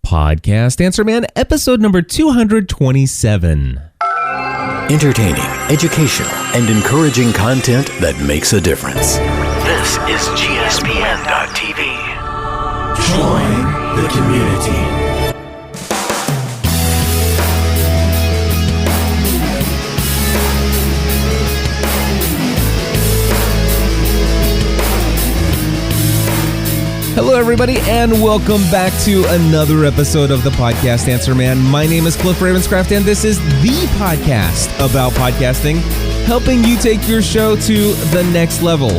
Podcast Answer Man, episode number 227. Entertaining, educational, and encouraging content that makes a difference. This is GSPN.TV. Join the community. Hello, everybody, and welcome back to another episode of the Podcast Answer Man. My name is Cliff Ravenscraft, and this is the podcast about podcasting, helping you take your show to the next level.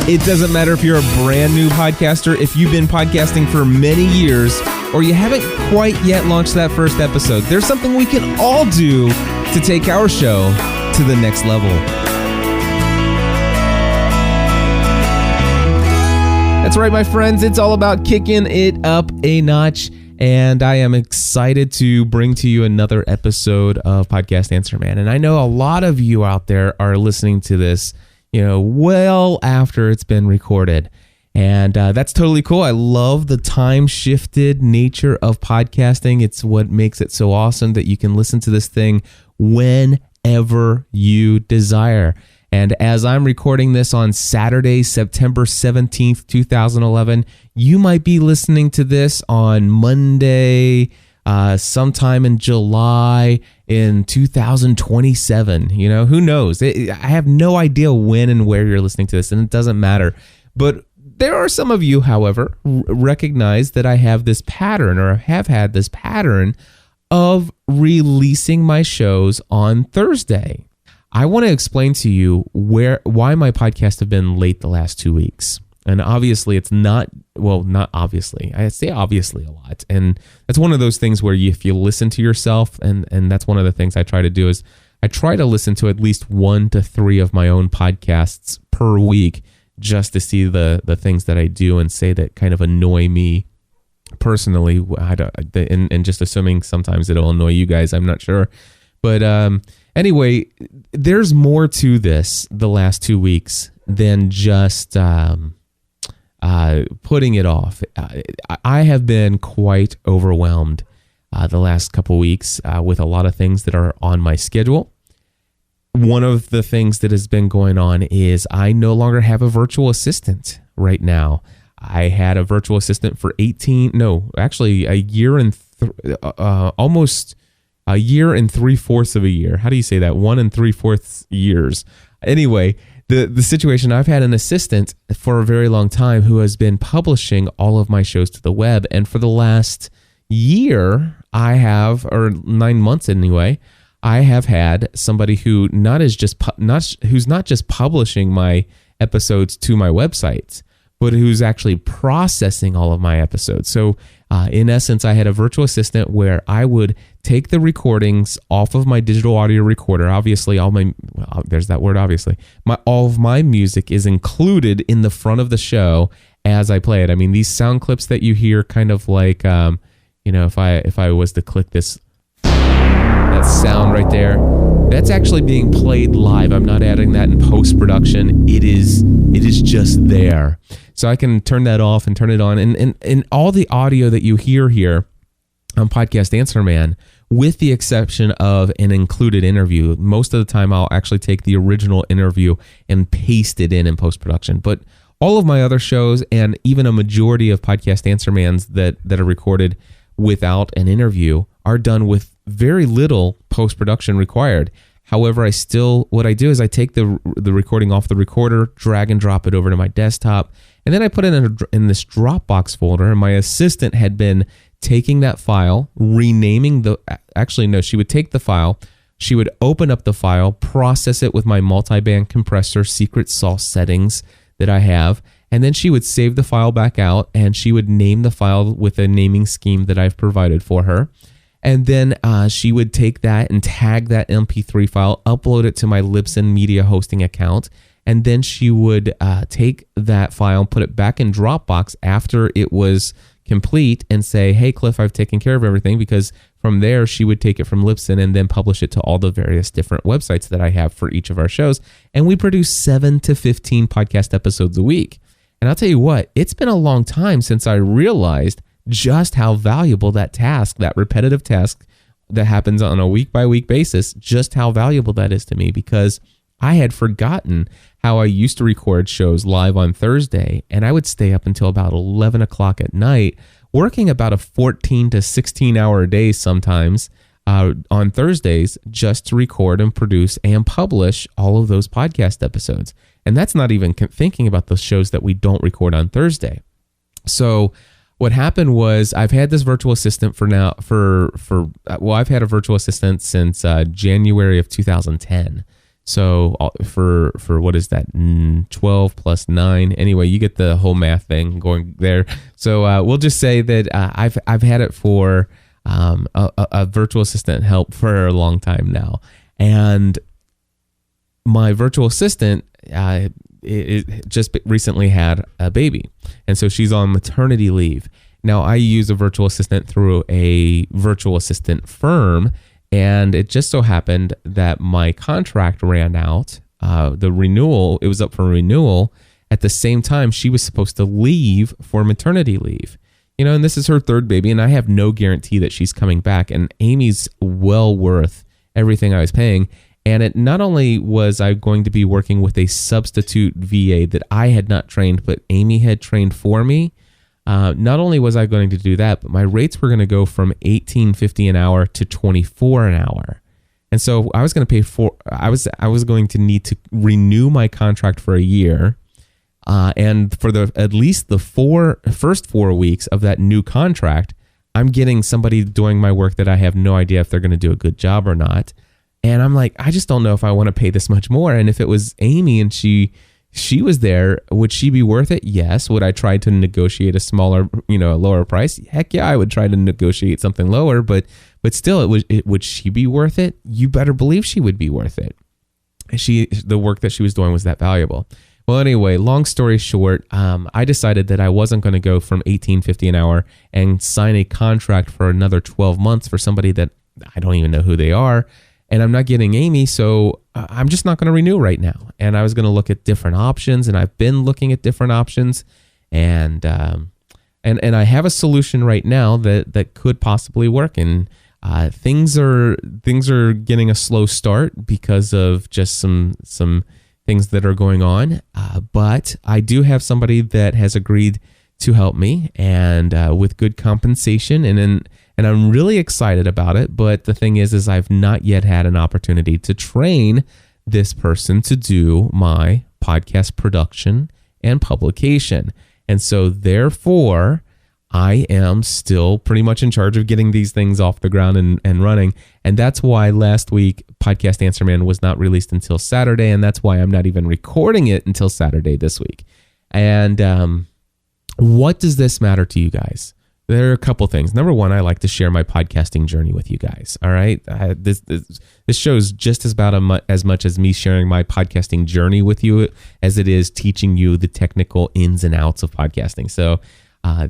It doesn't matter if you're a brand new podcaster, if you've been podcasting for many years, or you haven't quite yet launched that first episode. There's something we can all do to take our show to the next level. That's right, my friends. It's all about kicking it up a notch, and I am excited to bring to you another episode of Podcast Answer Man. And I know a lot of you out there are listening to this, well after it's been recorded, and that's totally cool. I love the time-shifted nature of podcasting. It's what makes it so awesome that you can listen to this thing whenever you desire. And as I'm recording this on Saturday, September 17th, 2011, you might be listening to this on Monday, sometime in July in 2027. Who knows? I have no idea when and where you're listening to this, and it doesn't matter. But there are some of you, however, recognize that I have this pattern, or have had this pattern, of releasing my shows on Thursday. I want to explain to you why my podcasts have been late the last 2 weeks. And obviously it's not obviously. I say obviously a lot. And that's one of those things where if you listen to yourself, and that's one of the things I try to do is I try to listen to at least 1 to 3 of my own podcasts per week just to see the things that I do and say that kind of annoy me personally. And just assuming sometimes it'll annoy you guys, I'm not sure. But anyway, there's more to this the last 2 weeks than just putting it off. I have been quite overwhelmed the last couple weeks with a lot of things that are on my schedule. One of the things that has been going on is I no longer have a virtual assistant right now. I had a virtual assistant for a year and almost a year and 3/4 of a year. How do you say that? 1 3/4 years. Anyway, the situation, I've had an assistant for a very long time who has been publishing all of my shows to the web. And for the last year, or 9 months anyway, I have had somebody who who's not just publishing my episodes to my websites, but who's actually processing all of my episodes. So in essence, I had a virtual assistant where I would take the recordings off of my digital audio recorder. Obviously, there's that word, obviously. All of my music is included in the front of the show as I play it. I mean, these sound clips that you hear, kind of like, if I was to click this, that sound right there, that's actually being played live. I'm not adding that in post-production. It is just there. So I can turn that off and turn it on. And all the audio that you hear here on Podcast Answer Man, with the exception of an included interview, most of the time I'll actually take the original interview and paste it in post-production. But all of my other shows, and even a majority of Podcast Answer Mans that are recorded without an interview, are done with very little post-production required. However, what I do is I take the recording off the recorder, drag and drop it over to my desktop, and then I put it in this Dropbox folder. And my assistant had been taking that file, renaming she would take the file, she would open up the file, process it with my multiband compressor secret sauce settings that I have, and then she would save the file back out, and she would name the file with a naming scheme that I've provided for her. And then she would take that and tag that MP3 file, upload it to my Libsyn media hosting account, and then she would take that file, put it back in Dropbox after it was complete, and say, "Hey, Cliff, I've taken care of everything," because from there she would take it from Libsyn and then publish it to all the various different websites that I have for each of our shows. And we produce 7 to 15 podcast episodes a week. And I'll tell you what, it's been a long time since I realized just how valuable that task, that repetitive task that happens on a week by week basis, just how valuable that is to me, because I had forgotten how I used to record shows live on Thursday, and I would stay up until about 11 o'clock at night, working about a 14 to 16 hour day sometimes on Thursdays, just to record and produce and publish all of those podcast episodes. And that's not even thinking about the shows that we don't record on Thursday. So what happened was, I've had this virtual assistant I've had a virtual assistant since January of 2010. So for what is that, 12 plus 9? Anyway, you get the whole math thing going there. So we'll just say that I've had it for a virtual assistant help for a long time now. And my virtual assistant it just recently had a baby. And so she's on maternity leave. Now, I use a virtual assistant through a virtual assistant firm, and it just so happened that my contract ran out. It was up for renewal at the same time she was supposed to leave for maternity leave. And this is her third baby, and I have no guarantee that she's coming back. And Amy's well worth everything I was paying. And it not only was I going to be working with a substitute VA that I had not trained, but Amy had trained for me. Not only was I going to do that, but my rates were going to go from $18.50 an hour to $24 an hour. And so I was going to pay I was going to need to renew my contract for a year. And for at least the first 4 weeks of that new contract, I'm getting somebody doing my work that I have no idea if they're going to do a good job or not. And I'm like, I just don't know if I want to pay this much more. And if it was Amy and she was there, would she be worth it? Yes. Would I try to negotiate a lower price? Heck yeah, I would try to negotiate something lower, but still, would she be worth it? You better believe she would be worth it. The work that she was doing was that valuable. Well, anyway, long story short, I decided that I wasn't going to go from $18.50 an hour and sign a contract for another 12 months for somebody that I don't even know who they are. And I'm not getting Amy, so I'm just not going to renew right now. And I was going to look at different options, and I've been looking at different options, and I have a solution right now that could possibly work. And things are getting a slow start because of just some things that are going on. But I do have somebody that has agreed to help me, and with good compensation, and I'm really excited about it. But the thing is I've not yet had an opportunity to train this person to do my podcast production and publication. And so therefore, I am still pretty much in charge of getting these things off the ground and running. And that's why last week, Podcast Answer Man was not released until Saturday. And that's why I'm not even recording it until Saturday this week. And what does this matter to you guys? There are a couple things. Number one, I like to share my podcasting journey with you guys. All right. This show is just as much as me sharing my podcasting journey with you as it is teaching you the technical ins and outs of podcasting. So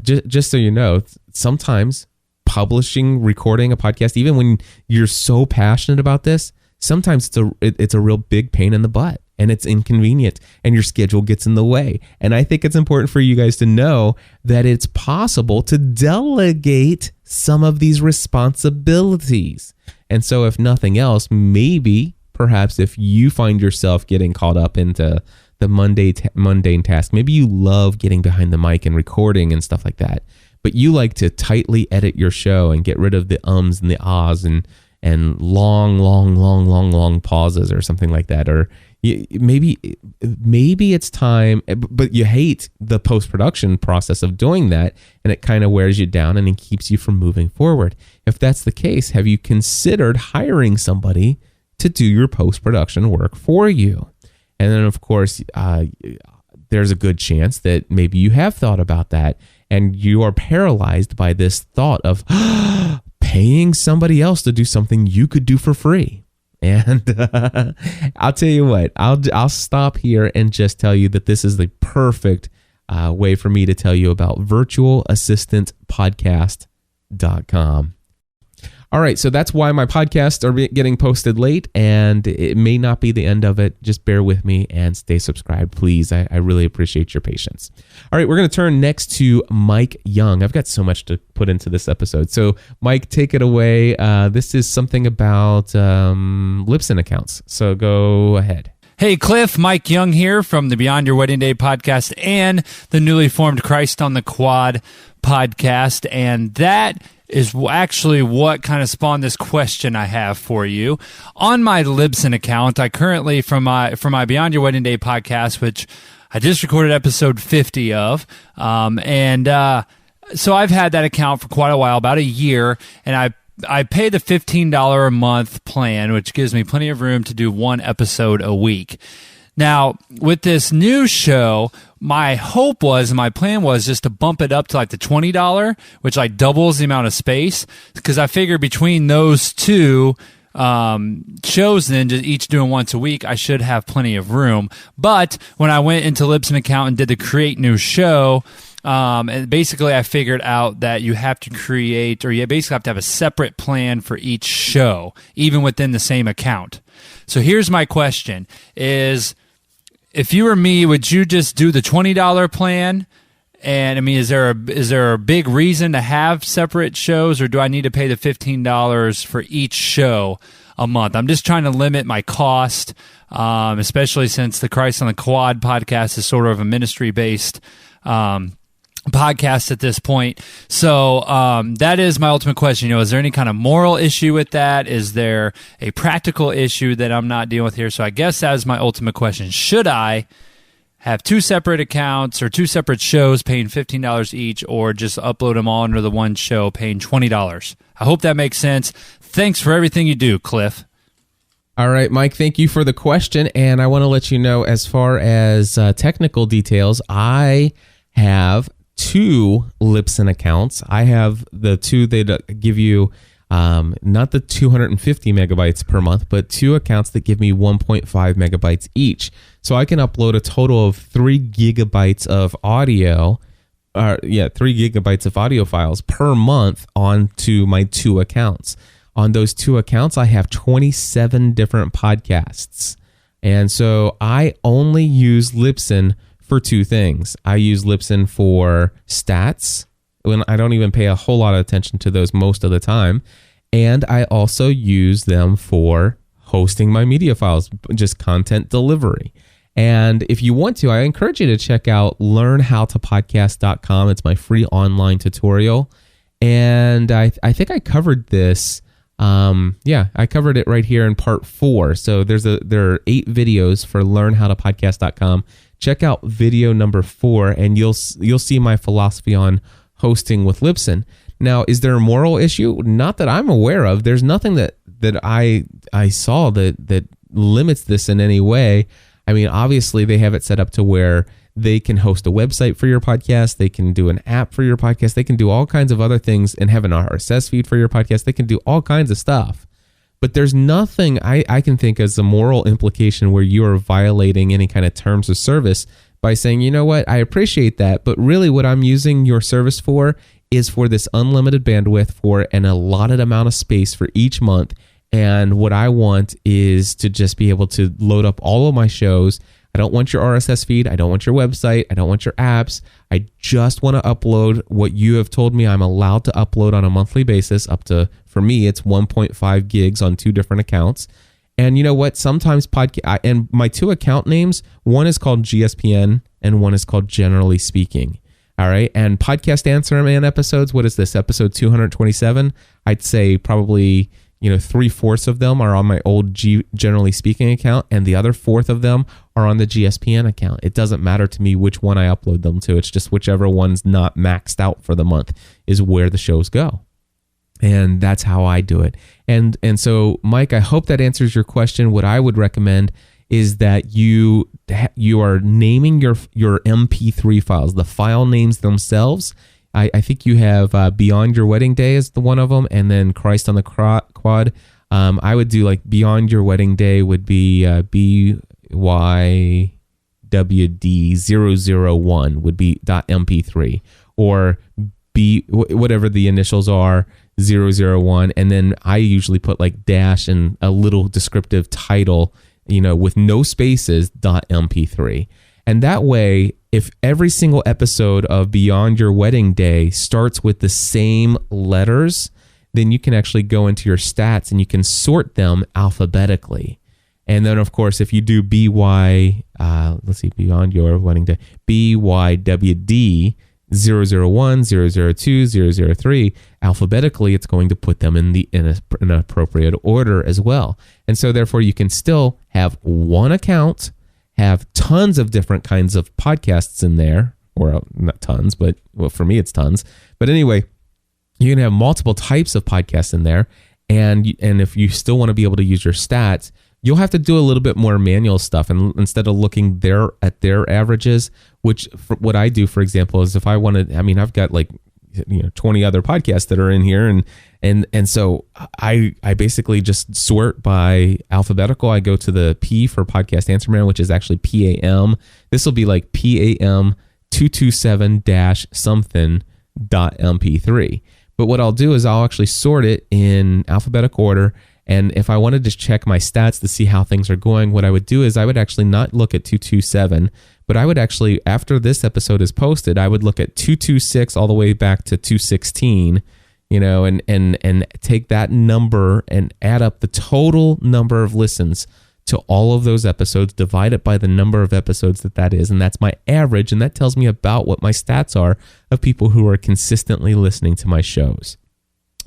just so you know, sometimes recording a podcast, even when you're so passionate about this, sometimes it's a real big pain in the butt. And it's inconvenient, and your schedule gets in the way. And I think it's important for you guys to know that it's possible to delegate some of these responsibilities. And so if nothing else, perhaps if you find yourself getting caught up into the mundane task, maybe you love getting behind the mic and recording and stuff like that, but you like to tightly edit your show and get rid of the ums and the ahs and long pauses or something like that. Or maybe it's time, but you hate the post-production process of doing that, and it kind of wears you down and it keeps you from moving forward. If that's the case, have you considered hiring somebody to do your post-production work for you? And then, of course, there's a good chance that maybe you have thought about that, and you are paralyzed by this thought of paying somebody else to do something you could do for free. And I'll tell you what, I'll stop here and just tell you that this is the perfect way for me to tell you about virtualassistantpodcast.com. All right, so that's why my podcasts are getting posted late, and it may not be the end of it. Just bear with me and stay subscribed, please. I really appreciate your patience. All right, we're going to turn next to Mike Young. I've got so much to put into this episode. So, Mike, take it away. This is something about Libsyn accounts, so go ahead. Hey, Cliff, Mike Young here from the Beyond Your Wedding Day podcast and the newly formed Christ on the Quad podcast, and that is actually what kind of spawned this question I have for you. On my Libsyn account, I currently, for my Beyond Your Wedding Day podcast, which I just recorded episode 50 of, so I've had that account for quite a while, about a year, and I pay the $15 a month plan, which gives me plenty of room to do one episode a week. Now, with this new show, my plan was just to bump it up to like the $20, which like doubles the amount of space, because I figured between those two shows, then just each doing once a week, I should have plenty of room. But when I went into Libsyn account and did the create new show, and basically I figured out that you have to create, or you basically have to have a separate plan for each show, even within the same account. So here's my question is, if you were me, would you just do the $20 plan? And I mean, is there a big reason to have separate shows, or do I need to pay the $15 for each show a month? I'm just trying to limit my cost, especially since the Christ on the Quad podcast is sort of a ministry-based podcast at this point. So that is my ultimate question. Is there any kind of moral issue with that? Is there a practical issue that I'm not dealing with here? So I guess that is my ultimate question. Should I have two separate accounts or two separate shows paying $15 each, or just upload them all under the one show paying $20? I hope that makes sense. Thanks for everything you do, Cliff. All right, Mike, thank you for the question. And I want to let you know, as far as technical details, I have two Libsyn accounts. I have the two that give you not the 250 megabytes per month, but two accounts that give me 1.5 megabytes each. So I can upload a total of 3 gigabytes of audio, 3 gigabytes of audio files per month onto my two accounts. On those two accounts, I have 27 different podcasts. And so I only use Libsyn for two things. I use Libsyn for stats, when I don't even pay a whole lot of attention to those most of the time. And I also use them for hosting my media files, just content delivery. And if you want to, I encourage you to check out learnhowtopodcast.com. It's my free online tutorial. And I think I covered this. I covered it right here in part 4. So there are 8 videos for learnhowtopodcast.com. Check out video number 4, and you'll see my philosophy on hosting with Libsyn. Now, is there a moral issue? Not that I'm aware of. There's nothing that I saw that limits this in any way. I mean, obviously, they have it set up to where they can host a website for your podcast. They can do an app for your podcast. They can do all kinds of other things and have an RSS feed for your podcast. They can do all kinds of stuff. But there's nothing I can think as a moral implication where you are violating any kind of terms of service by saying, you know what, I appreciate that, but really what I'm using your service for is for this unlimited bandwidth for an allotted amount of space for each month. And what I want is to just be able to load up all of my shows. I don't want your RSS feed. I don't want your website. I don't want your apps. I just want to upload what you have told me I'm allowed to upload on a monthly basis, up to, for me, it's 1.5 gigs on 2 different accounts. And you know what? Sometimes and my 2 account names, one is called GSPN and one is called Generally Speaking. All right. And Podcast Answer Man episodes, what is this? Episode 227? I'd say probably, 3/4 of them are on my old Generally Speaking account, and the other 1/4 of them are on the GSPN account. It doesn't matter to me which one I upload them to. It's just whichever one's not maxed out for the month is where the shows go. And that's how I do it. And so, Mike, I hope that answers your question. What I would recommend is that you are naming your MP3 files, the file names themselves. I think you have Beyond Your Wedding Day is the one of them, and then Christ on the Quad. I would do like Beyond Your Wedding Day would be BYWD001 would be .mp3, or whatever the initials are, 001, and then I usually put like dash and a little descriptive title, with no spaces, .mp3. And that way, if every single episode of Beyond Your Wedding Day starts with the same letters, then you can actually go into your stats and you can sort them alphabetically. And then, of course, if you do Beyond Your Wedding Day, BYWD 001, 002, 003, alphabetically, it's going to put them in an appropriate order as well. And so, therefore, you can still have one account, have tons of different kinds of podcasts in there, or not tons, but for me, it's tons. But anyway, you can have multiple types of podcasts in there. And if you still want to be able to use your stats, you'll have to do a little bit more manual stuff. And instead of looking at their averages, which what I do, for example, is if I wanted, I've got like 20 other podcasts that are in here, and so I basically just sort by alphabetical. I go to the P for Podcast Answer Man, which is actually PAM. This will be like PAM 227-something.mp3. But what I'll do is I'll actually sort it in alphabetical order. And if I wanted to check my stats to see how things are going, what I would do is I would actually not look at 227, but I would actually, after this episode is posted, I would look at 226 all the way back to 216, and take that number and add up the total number of listens to all of those episodes, divide it by the number of episodes that is, and that's my average, and that tells me about what my stats are of people who are consistently listening to my shows.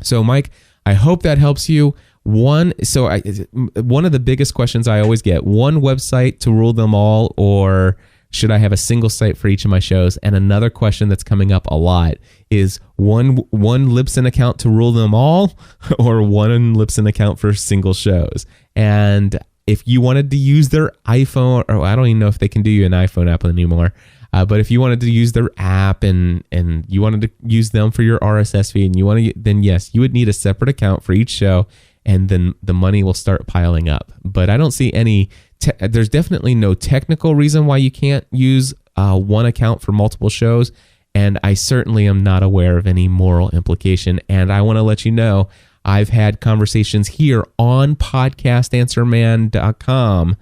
So, Mike, I hope that helps you. One of the biggest questions I always get, one website to rule them all, or should I have a single site for each of my shows? And another question that's coming up a lot is one Libsyn account to rule them all, or one Libsyn account for single shows. And if you wanted to use their iPhone, or I don't even know if they can do an iPhone app anymore, but if you wanted to use their app and you wanted to use them for your RSS feed, and then yes, you would need a separate account for each show, and then the money will start piling up. But I don't see there's definitely no technical reason why you can't use one account for multiple shows, and I certainly am not aware of any moral implication. And I want to let you know, I've had conversations here on podcastanswerman.com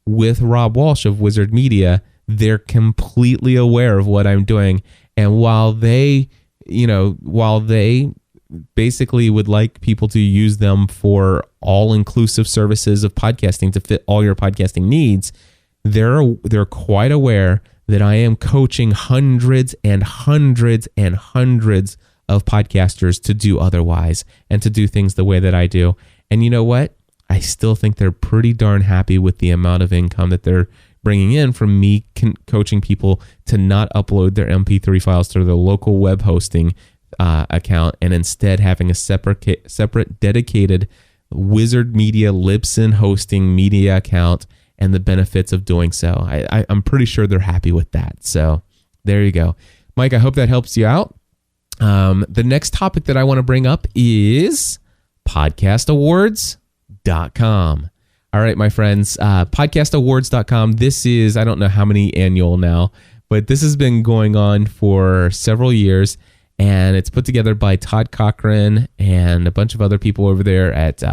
with Rob Walsh of Wizard Media. They're completely aware of what I'm doing. And while they basically would like people to use them for all-inclusive services of podcasting to fit all your podcasting needs, they're quite aware that I am coaching hundreds and hundreds and hundreds of podcasters to do otherwise and to do things the way that I do. And you know what? I still think they're pretty darn happy with the amount of income that they're bringing in from me coaching people to not upload their MP3 files to their local web hosting account, and instead having a separate dedicated Wizard Media Libsyn hosting media account, and the benefits of doing so. I'm pretty sure they're happy with that. So there you go. Mike, I hope that helps you out. The next topic that I want to bring up is podcastawards.com. All right, my friends, podcastawards.com. This is, I don't know how many annual now, but this has been going on for several years, and it's put together by Todd Cochran and a bunch of other people over there at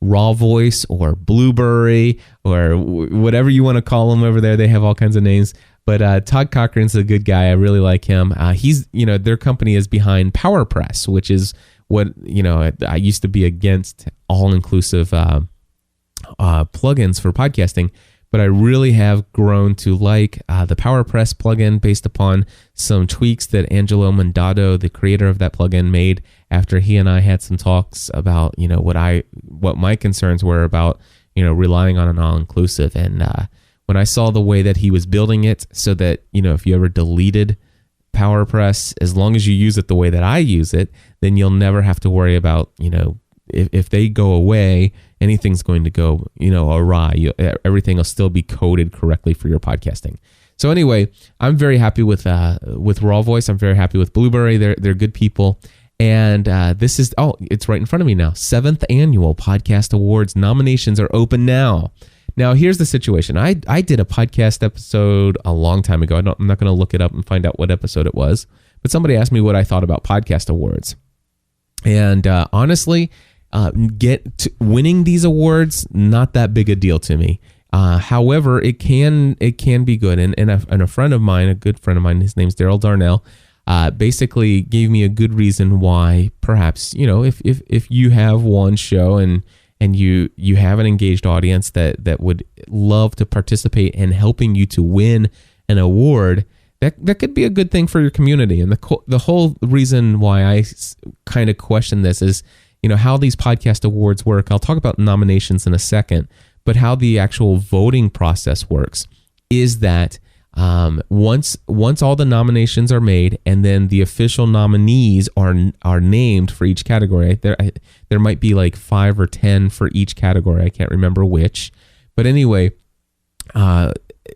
Raw Voice or Blueberry or whatever you want to call them over there. They have all kinds of names. But Todd Cochran's a good guy. I really like him. He's, their company is behind PowerPress, which is what, I used to be against all-inclusive plugins for podcasting, but I really have grown to like the PowerPress plugin based upon some tweaks that Angelo Mondato, the creator of that plugin, made after he and I had some talks about, what my concerns were about, relying on an all-inclusive. And when I saw the way that he was building it so that, if you ever deleted PowerPress, as long as you use it the way that I use it, then you'll never have to worry about, if they go away, anything's going to go, awry. Everything will still be coded correctly for your podcasting. So anyway, I'm very happy with Raw Voice. I'm very happy with Blueberry. They're good people. And this is, it's right in front of me now. 7th annual Podcast Awards nominations are open now. Now, here's the situation. I did a podcast episode a long time ago. I'm not going to look it up and find out what episode it was. But somebody asked me what I thought about Podcast Awards. And honestly, winning these awards, not that big a deal to me. However, it can be good. And a friend of mine, a good friend of mine, his name's Daryl Darnell, basically gave me a good reason why perhaps, if you have one show and you have an engaged audience that would love to participate in helping you to win an award, that could be a good thing for your community. And the whole reason why I kind of question this is, how these podcast awards work. I'll talk about nominations in a second, but how the actual voting process works is that once all the nominations are made and then the official nominees are named for each category, there might be like 5 or 10 for each category. I can't remember which, but anyway,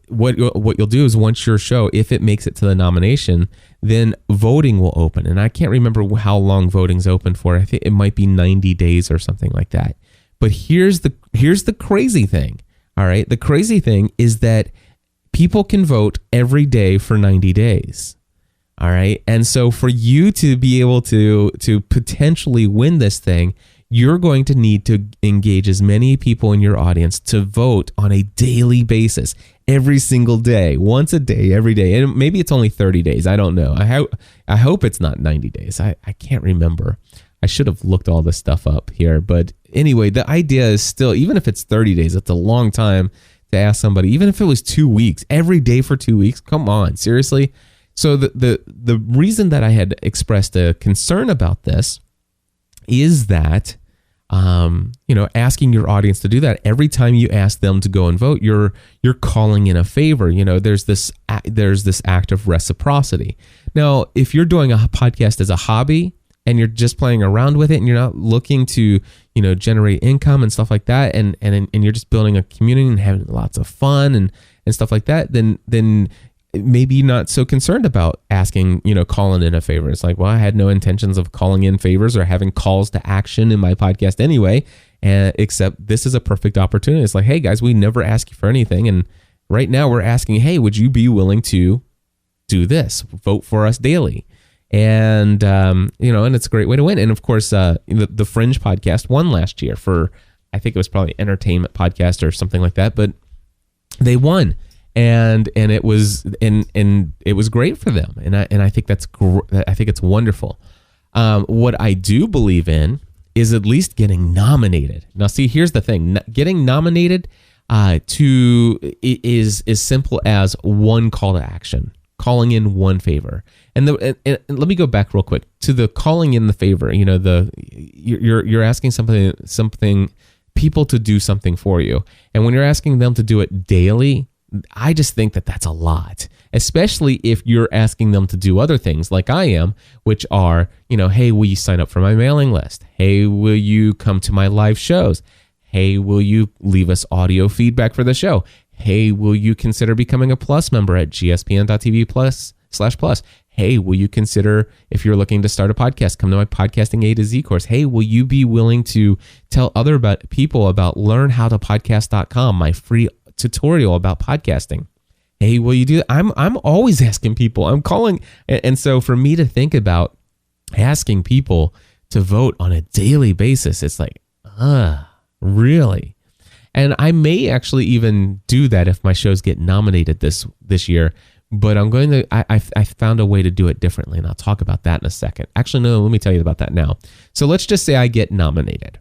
what you'll do is once your show, if it makes it to the nomination, then voting will open. And I can't remember how long voting's open for. I think it might be 90 days or something like that. But here's the crazy thing. All right. The crazy thing is that people can vote every day for 90 days. All right. And so for you to be able to potentially win this thing, you're going to need to engage as many people in your audience to vote on a daily basis, every single day, once a day, every day. And maybe it's only 30 days. I don't know. I hope it's not 90 days. I can't remember. I should have looked all this stuff up here. But anyway, the idea is still, even if it's 30 days, it's a long time to ask somebody. Even if it was 2 weeks, every day for 2 weeks, come on, seriously? So the reason that I had expressed a concern about this is that, asking your audience to do that every time you ask them to go and vote, you're calling in a favor. There's this act of reciprocity. Now, if you're doing a podcast as a hobby and you're just playing around with it and you're not looking to, generate income and stuff like that, and you're just building a community and having lots of fun and stuff like that, then maybe not so concerned about asking, calling in a favor. It's like, well, I had no intentions of calling in favors or having calls to action in my podcast anyway, except this is a perfect opportunity. It's like, hey guys, we never ask you for anything. And right now we're asking, hey, would you be willing to do this? Vote for us daily. And, and it's a great way to win. And of course, the Fringe podcast won last year for, I think it was probably entertainment podcast or something like that, but they won. And it was great for them, and I think I think it's wonderful. What I do believe in is at least getting nominated. Now, see, here's the thing: getting nominated is as simple as one call to action, calling in one favor. And let me go back real quick to the calling in the favor. You're asking something people to do something for you, and when you're asking them to do it daily, I just think that that's a lot, especially if you're asking them to do other things like I am, which are, hey, will you sign up for my mailing list? Hey, will you come to my live shows? Hey, will you leave us audio feedback for the show? Hey, will you consider becoming a Plus member at gspn.tv/plus? Hey, will you consider, if you're looking to start a podcast, come to my Podcasting A to Z course? Hey, will you be willing to tell other people about learnhowtopodcast.com, my free tutorial about podcasting? Hey, will you do that? I'm always asking people. I'm calling. And so for me to think about asking people to vote on a daily basis, it's like, really? And I may actually even do that if my shows get nominated this year. But I'm going to, I found a way to do it differently, and I'll talk about that in a second. Actually, no, let me tell you about that now. So let's just say I get nominated.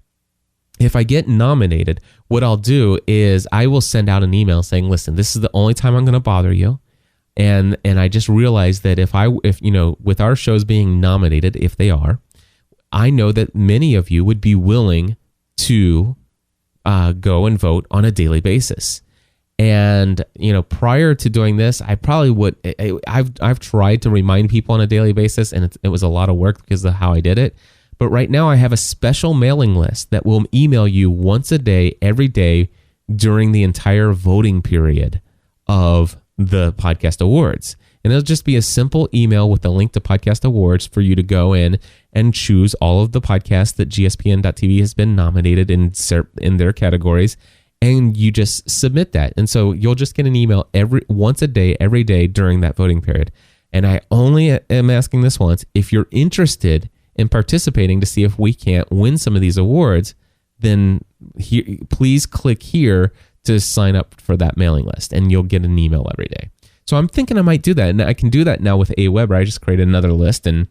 If I get nominated, what I'll do is I will send out an email saying, listen, this is the only time I'm going to bother you. And I just realized that if with our shows being nominated, if they are, I know that many of you would be willing to go and vote on a daily basis. And, prior to doing this, I probably would, I've tried to remind people on a daily basis, and it was a lot of work because of how I did it. But right now I have a special mailing list that will email you once a day, every day during the entire voting period of the podcast awards. And it'll just be a simple email with a link to podcast awards for you to go in and choose all of the podcasts that gspn.tv has been nominated in their categories. And you just submit that. And so you'll just get an email once a day, every day during that voting period. And I only am asking this once. If you're interested in participating to see if we can't win some of these awards, then please click here to sign up for that mailing list, and you'll get an email every day. So I'm thinking I might do that, and I can do that now with Aweber. I just create another list and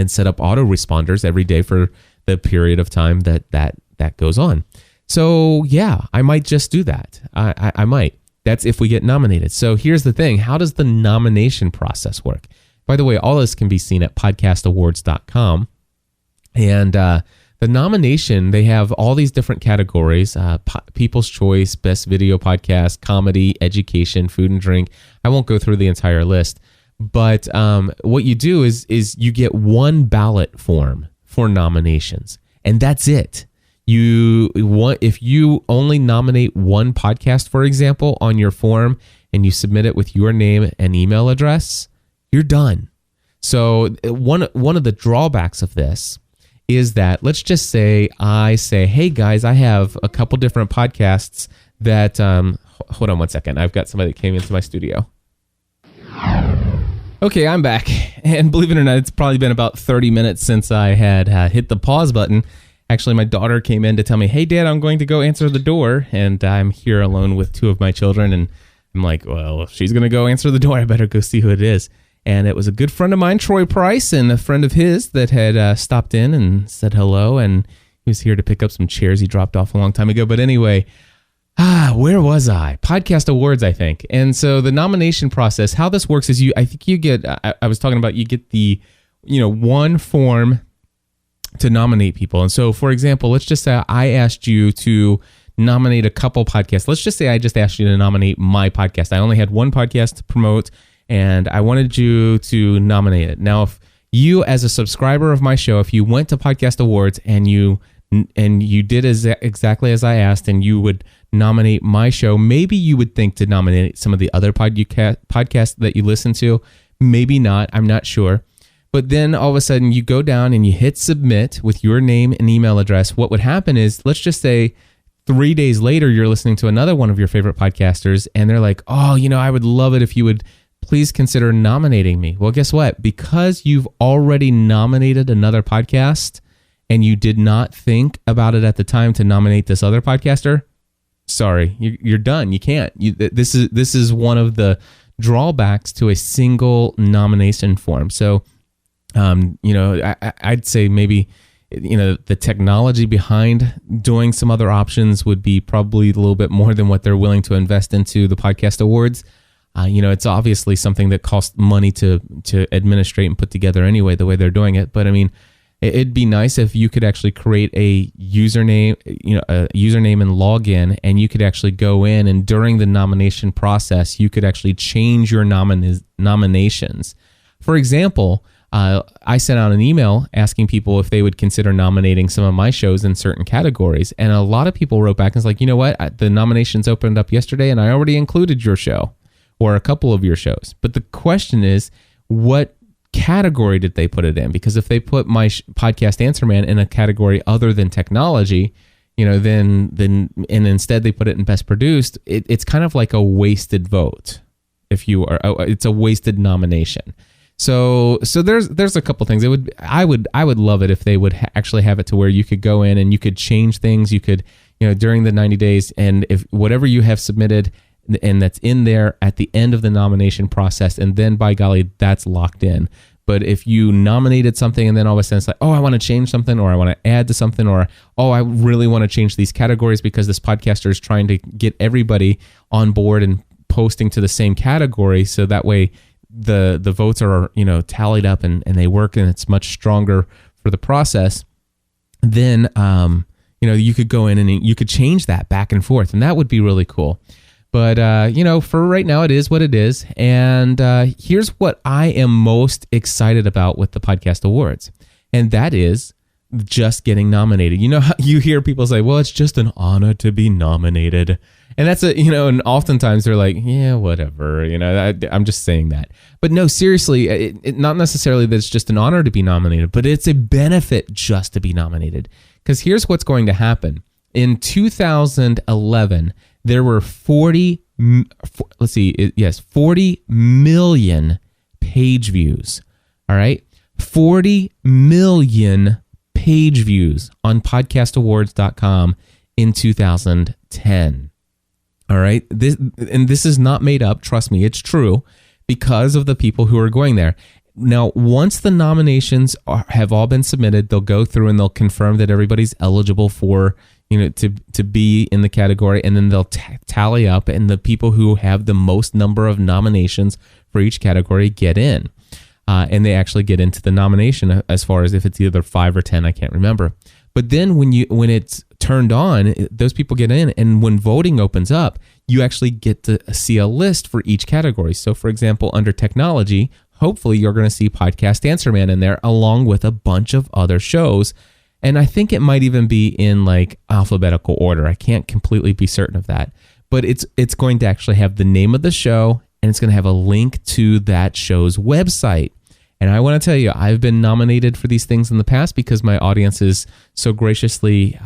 set up autoresponders every day for the period of time that goes on. So yeah, I might just do that. I might. That's if we get nominated. So here's the thing. How does the nomination process work? By the way, all this can be seen at podcastawards.com. And the nomination, they have all these different categories: People's Choice, Best Video Podcast, Comedy, Education, Food and Drink. I won't go through the entire list, but what you do is you get one ballot form for nominations, and that's it. If you only nominate one podcast, for example, on your form, and you submit it with your name and email address, you're done. So one of the drawbacks of this is that, let's just say I say, hey guys, I have a couple different podcasts that, hold on one second. I've got somebody that came into my studio. Okay, I'm back. And believe it or not, it's probably been about 30 minutes since I had hit the pause button. Actually, my daughter came in to tell me, hey Dad, I'm going to go answer the door. And I'm here alone with two of my children. And I'm like, well, if she's going to go answer the door, I better go see who it is. And it was a good friend of mine, Troy Price, and a friend of his that had stopped in and said hello. And he was here to pick up some chairs he dropped off a long time ago. But anyway, where was I? Podcast Awards, I think. And so the nomination process, how this works is I think you get, I was talking about, you get the, one form to nominate people. And so, for example, let's just say I asked you to nominate a couple podcasts. Let's just say I just asked you to nominate my podcast. I only had one podcast to promote, and I wanted you to nominate it. Now, if you, as a subscriber of my show, if you went to Podcast Awards and you did exactly as I asked, and you would nominate my show, maybe you would think to nominate some of the other podcasts that you listen to. Maybe not. I'm not sure. But then all of a sudden you go down and you hit submit with your name and email address. What would happen is, let's just say 3 days later, you're listening to another one of your favorite podcasters, and they're like, oh, I would love it if you would please consider nominating me. Well, guess what? Because you've already nominated another podcast and you did not think about it at the time to nominate this other podcaster, sorry, you're done. You can't. This is one of the drawbacks to a single nomination form. So, I'd say maybe, the technology behind doing some other options would be probably a little bit more than what they're willing to invest into the Podcast Awards. It's obviously something that costs money to administrate and put together anyway, the way they're doing it. But I mean, it'd be nice if you could actually create a username, and login, and you could actually go in, and during the nomination process, you could actually change your nominations. For example, I sent out an email asking people if they would consider nominating some of my shows in certain categories. And a lot of people wrote back and was like, you know what? The nominations opened up yesterday and I already included your show or a couple of your shows. But the question is, what category did they put it in? Because if they put my podcast Answer Man in a category other than technology, then instead they put it in best produced, it's kind of like a wasted vote. It's a wasted nomination. So there's a couple things. I would love it if they would actually have it to where you could go in and you could change things. You could, during the 90 days, and if whatever you have submitted and that's in there at the end of the nomination process, and then by golly, that's locked in. But if you nominated something and then all of a sudden it's like, oh, I want to change something, or I want to add to something, or oh, I really want to change these categories because this podcaster is trying to get everybody on board and posting to the same category, so that way the votes are tallied up and they work, and it's much stronger for the process, then you could go in and you could change that back and forth, and that would be really cool. But for right now, it is what it is. And here's what I am most excited about with the Podcast Awards, and that is just getting nominated. How you hear people say, well, it's just an honor to be nominated. And that's and oftentimes they're like, yeah, whatever, I'm just saying that. But no, seriously, it not necessarily that it's just an honor to be nominated, but it's a benefit just to be nominated. Because here's what's going to happen. In 2011, there were 40 million page views. All right. 40 million page views on podcastawards.com in 2010. All right. This is not made up. Trust me, it's true because of the people who are going there. Now, once the nominations have all been submitted, they'll go through and they'll confirm that everybody's eligible for, to be in the category, and then they'll tally up, and the people who have the most number of nominations for each category get in. And they actually get into the nomination as far as if it's either 5 or 10, I can't remember. But then when it's turned on, those people get in, and when voting opens up, you actually get to see a list for each category. So, for example, under technology, hopefully you're going to see Podcast Answer Man in there along with a bunch of other shows. And I think it might even be in like alphabetical order. I can't completely be certain of that. But it's going to actually have the name of the show, and it's going to have a link to that show's website. And I want to tell you, I've been nominated for these things in the past because my audience has so graciously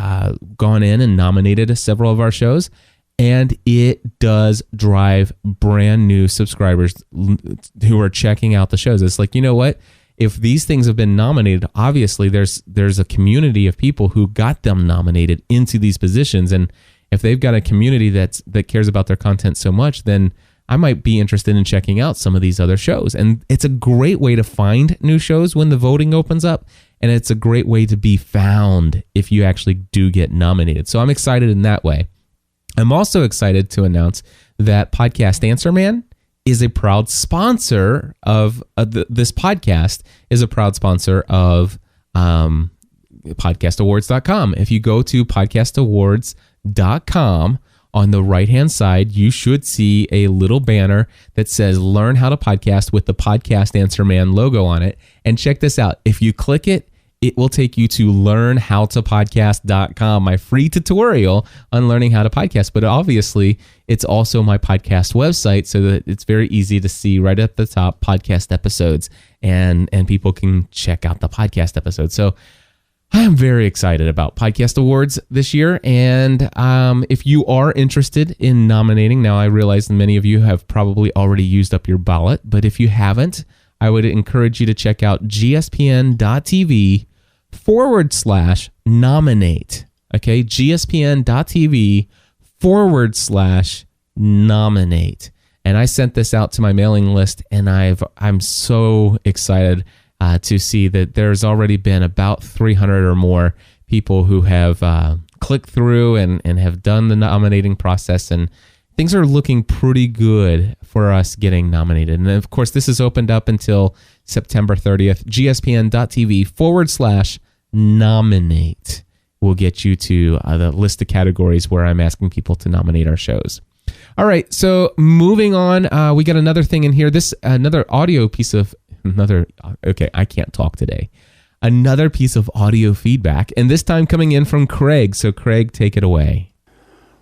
gone in and nominated several of our shows. And it does drive brand new subscribers who are checking out the shows. It's like, you know what? If these things have been nominated, obviously there's a community of people who got them nominated into these positions. And if they've got a community that cares about their content so much, then I might be interested in checking out some of these other shows. And it's a great way to find new shows when the voting opens up. And it's a great way to be found if you actually do get nominated. So I'm excited in that way. I'm also excited to announce that Podcast Answer Man is a proud sponsor of this podcast, is a proud sponsor of podcastawards.com. If you go to podcastawards.com, on the right-hand side, you should see a little banner that says Learn How to Podcast with the Podcast Answer Man logo on it. And check this out. If you click it, it will take you to learnhowtopodcast.com, my free tutorial on learning how to podcast. But obviously, it's also my podcast website, so that it's very easy to see right at the top podcast episodes, and people can check out the podcast episodes. So I am very excited about Podcast Awards this year, and if you are interested in nominating, now I realize that many of you have probably already used up your ballot, but if you haven't, I would encourage you to check out gspn.tv/nominate. Okay, gspn.tv/nominate. And I sent this out to my mailing list, and I'm so excited to see that there's already been about 300 or more people who have clicked through and have done the nominating process, and things are looking pretty good for us getting nominated. And of course, this is opened up until September 30th. gspn.tv/nominate will get you to the list of categories where I'm asking people to nominate our shows. All right, so moving on, we got another thing in here. Another piece of audio feedback, and this time coming in from Craig. So Craig, take it away.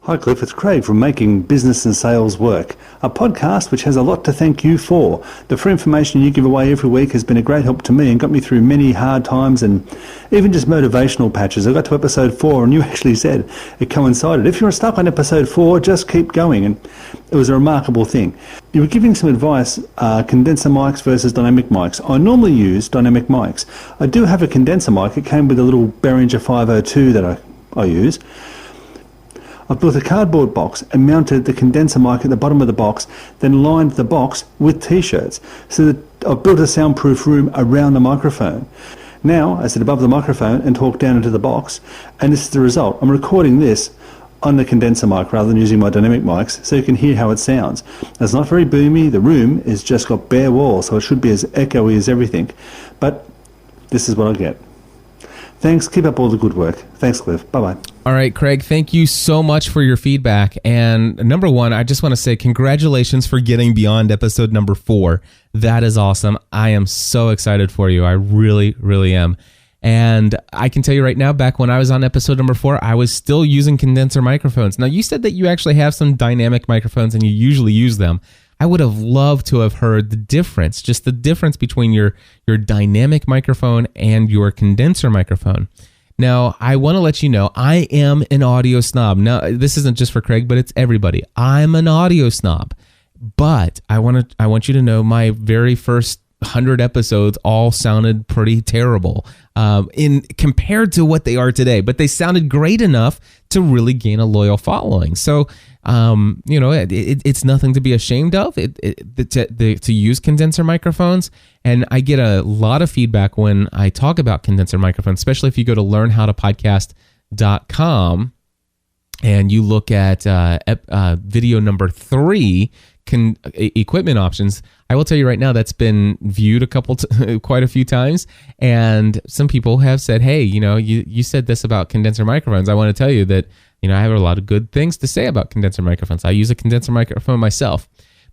Hi Cliff, it's Craig from Making Business and Sales Work, a podcast which has a lot to thank you for. The free information you give away every week has been a great help to me and got me through many hard times and even just motivational patches. I got to episode 4 and you actually said it coincided. If you're stuck on episode 4, just keep going, and it was a remarkable thing. You were giving some advice, condenser mics versus dynamic mics. I normally use dynamic mics. I do have a condenser mic. It came with a little Behringer 502 that I use. I've built a cardboard box and mounted the condenser mic at the bottom of the box, then lined the box with t-shirts. So that I've built a soundproof room around the microphone. Now I sit above the microphone and talk down into the box, and this is the result. I'm recording this on the condenser mic rather than using my dynamic mics, so you can hear how it sounds. It's not very boomy. The room has just got bare walls, so it should be as echoey as everything. But this is what I get. Thanks. Keep up all the good work. Thanks, Cliff. Bye-bye. All right, Craig, thank you so much for your feedback. And number one, I just want to say congratulations for getting beyond episode number 4. That is awesome. I am so excited for you. I really, really am. And I can tell you right now, back when I was on episode number 4, I was still using condenser microphones. Now, you said that you actually have some dynamic microphones and you usually use them. I would have loved to have heard the difference, just the difference between your dynamic microphone and your condenser microphone. Now, I want to let you know, I am an audio snob. Now, this isn't just for Craig, but it's everybody. I'm an audio snob. But I want you to know my very first 100 episodes all sounded pretty terrible in compared to what they are today, but they sounded great enough to really gain a loyal following. So, it's nothing to be ashamed of to use condenser microphones. And I get a lot of feedback when I talk about condenser microphones, especially if you go to learnhowtopodcast.com and you look at video number 3, equipment options. I will tell you right now that's been viewed quite a few times, and some people have said, "Hey, you said this about condenser microphones. I want to tell you that I have a lot of good things to say about condenser microphones. I use a condenser microphone myself."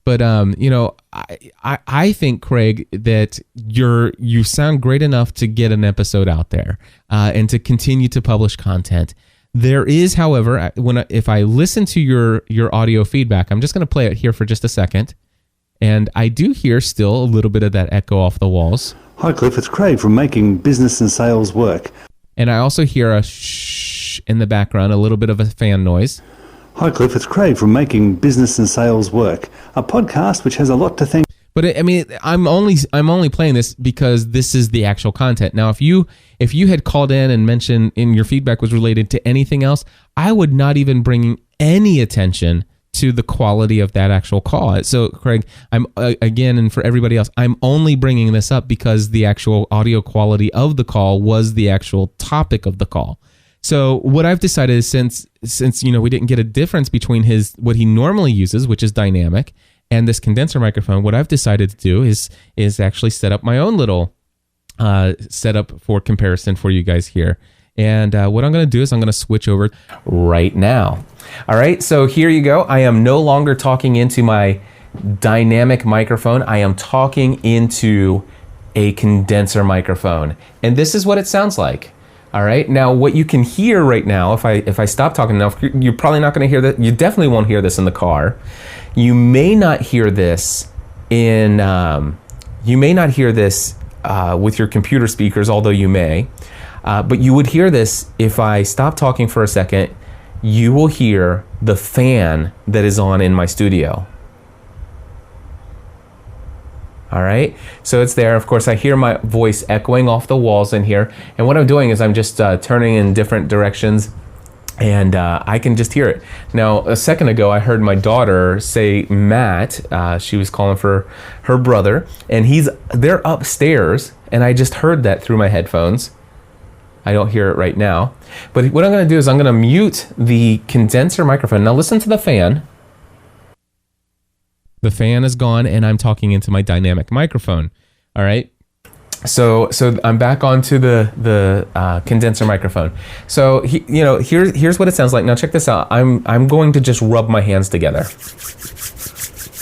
But I think, Craig, that you sound great enough to get an episode out there and to continue to publish content. There is, however, if I listen to your audio feedback, I'm just going to play it here for just a second, and I do hear still a little bit of that echo off the walls. Hi Cliff, it's Craig from Making Business and Sales Work. And I also hear a shh in the background, a little bit of a fan noise. Hi Cliff, it's Craig from Making Business and Sales Work, a podcast which has a lot to thank. But I mean, I'm only playing this because this is the actual content. Now, if you had called in and mentioned in your feedback was related to anything else, I would not even bring any attention to the quality of that actual call. So, Craig, I'm again, and for everybody else, I'm only bringing this up because the actual audio quality of the call was the actual topic of the call. So what I've decided is since we didn't get a difference between what he normally uses, which is dynamic, and this condenser microphone, what I've decided to do is actually set up my own little setup for comparison for you guys here. And what I'm going to do is I'm going to switch over right now. All right, so here you go. I am no longer talking into my dynamic microphone. I am talking into a condenser microphone. And this is what it sounds like. All right. Now, what you can hear right now, if I stop talking now, you're probably not going to hear that. You definitely won't hear this in the car. You may not hear this with your computer speakers, although you may. But you would hear this if I stop talking for a second. You will hear the fan that is on in my studio. All right, so it's there. Of course, I hear my voice echoing off the walls in here. And what I'm doing is I'm just turning in different directions, and I can just hear it. Now, a second ago, I heard my daughter say, Matt, she was calling for her brother, and they're upstairs, and I just heard that through my headphones. I don't hear it right now. But what I'm going to do is I'm going to mute the condenser microphone. Now listen to the fan. The fan is gone, and I'm talking into my dynamic microphone. All right. So I'm back onto the condenser microphone. So here's what it sounds like. Now check this out. I'm going to just rub my hands together.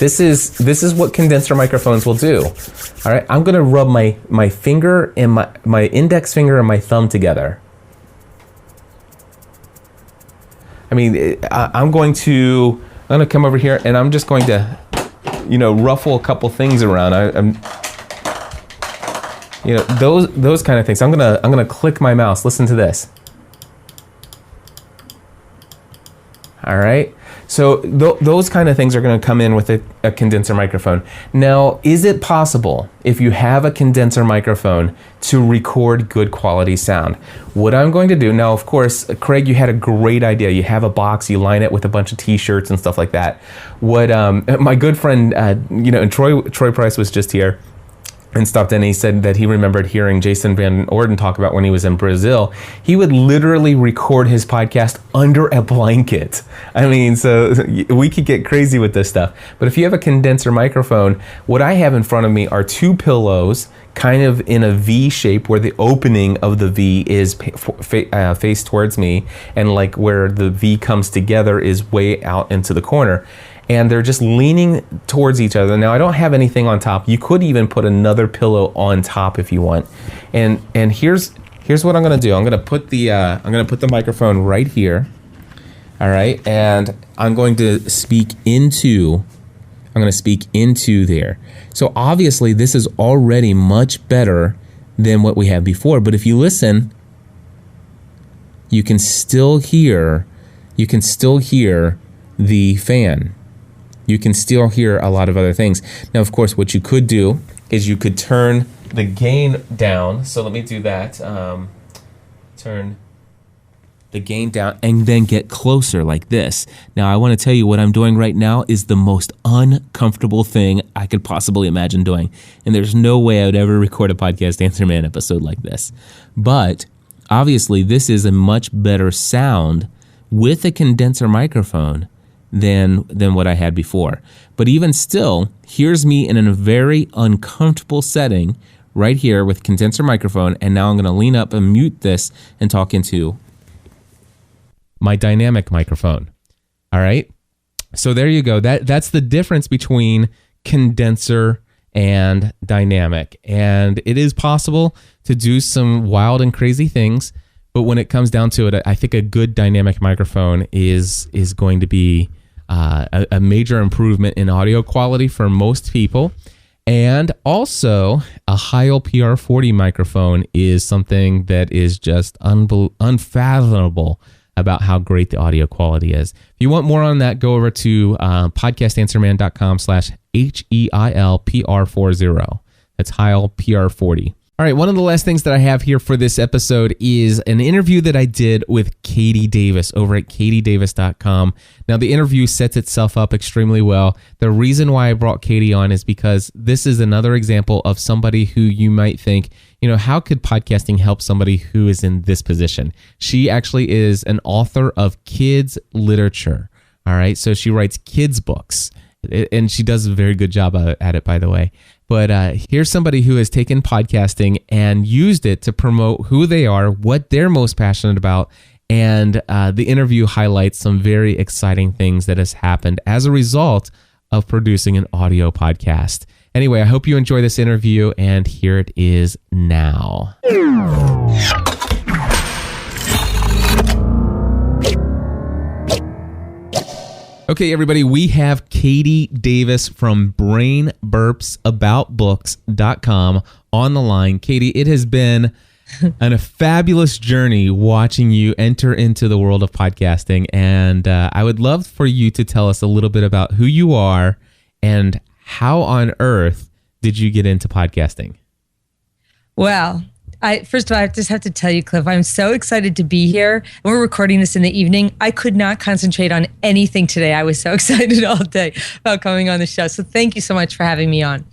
This is what condenser microphones will do. All right. I'm going to rub my finger and my index finger and my thumb together. I mean, I'm going to come over here, and I'm just going to ruffle a couple things around. I'm those kind of things. I'm gonna click my mouse. Listen to this. All right. So those kind of things are going to come in with a condenser microphone. Now, is it possible, if you have a condenser microphone, to record good quality sound? What I'm going to do now, of course, Craig, you had a great idea. You have a box, you line it with a bunch of T-shirts and stuff like that. What my good friend, and Troy Price was just here and stopped in, and he said that he remembered hearing Jason Van Orden talk about when he was in Brazil. He would literally record his podcast under a blanket. I mean, so we could get crazy with this stuff. But if you have a condenser microphone, what I have in front of me are two pillows, kind of in a V shape, where the opening of the V is faced towards me, and like where the V comes together is way out into the corner. And they're just leaning towards each other. Now, I don't have anything on top. You could even put another pillow on top if you want. And here's what I'm going to do. I'm going to put the microphone right here. All right, and I'm going to speak into there. So obviously, this is already much better than what we had before. But if you listen, you can still hear the fan. You can still hear a lot of other things. Now, of course, what you could do is you could turn the gain down. So let me do that. Turn the gain down and then get closer like this. Now, I want to tell you what I'm doing right now is the most uncomfortable thing I could possibly imagine doing. And there's no way I would ever record a Podcast Answer Man episode like this. But obviously, this is a much better sound with a condenser microphone than what I had before. But even still, here's me in a very uncomfortable setting right here with condenser microphone. And now I'm going to lean up and mute this and talk into my dynamic microphone. All right. So there you go. That's the difference between condenser and dynamic. And it is possible to do some wild and crazy things. But when it comes down to it, I think a good dynamic microphone is going to be a major improvement in audio quality for most people. And also, a Heil PR40 microphone is something that is just unfathomable about how great the audio quality is. If you want more on that, go over to podcastanswerman.com/HEILPR40. That's Heil PR40. All right, one of the last things that I have here for this episode is an interview that I did with Katie Davis over at katiedavis.com. Now, the interview sets itself up extremely well. The reason why I brought Katie on is because this is another example of somebody who you might think, how could podcasting help somebody who is in this position? She actually is an author of kids literature. All right, so she writes kids books, and she does a very good job at it, by the way. But here's somebody who has taken podcasting and used it to promote who they are, what they're most passionate about, and the interview highlights some very exciting things that has happened as a result of producing an audio podcast. Anyway, I hope you enjoy this interview, and here it is now. Okay, everybody, we have Katie Davis from brainburpsaboutbooks.com on the line. Katie, it has been a fabulous journey watching you enter into the world of podcasting, and I would love for you to tell us a little bit about who you are and how on earth did you get into podcasting? Well, first of all, I just have to tell you, Cliff, I'm so excited to be here. We're recording this in the evening. I could not concentrate on anything today. I was so excited all day about coming on the show. So thank you so much for having me on.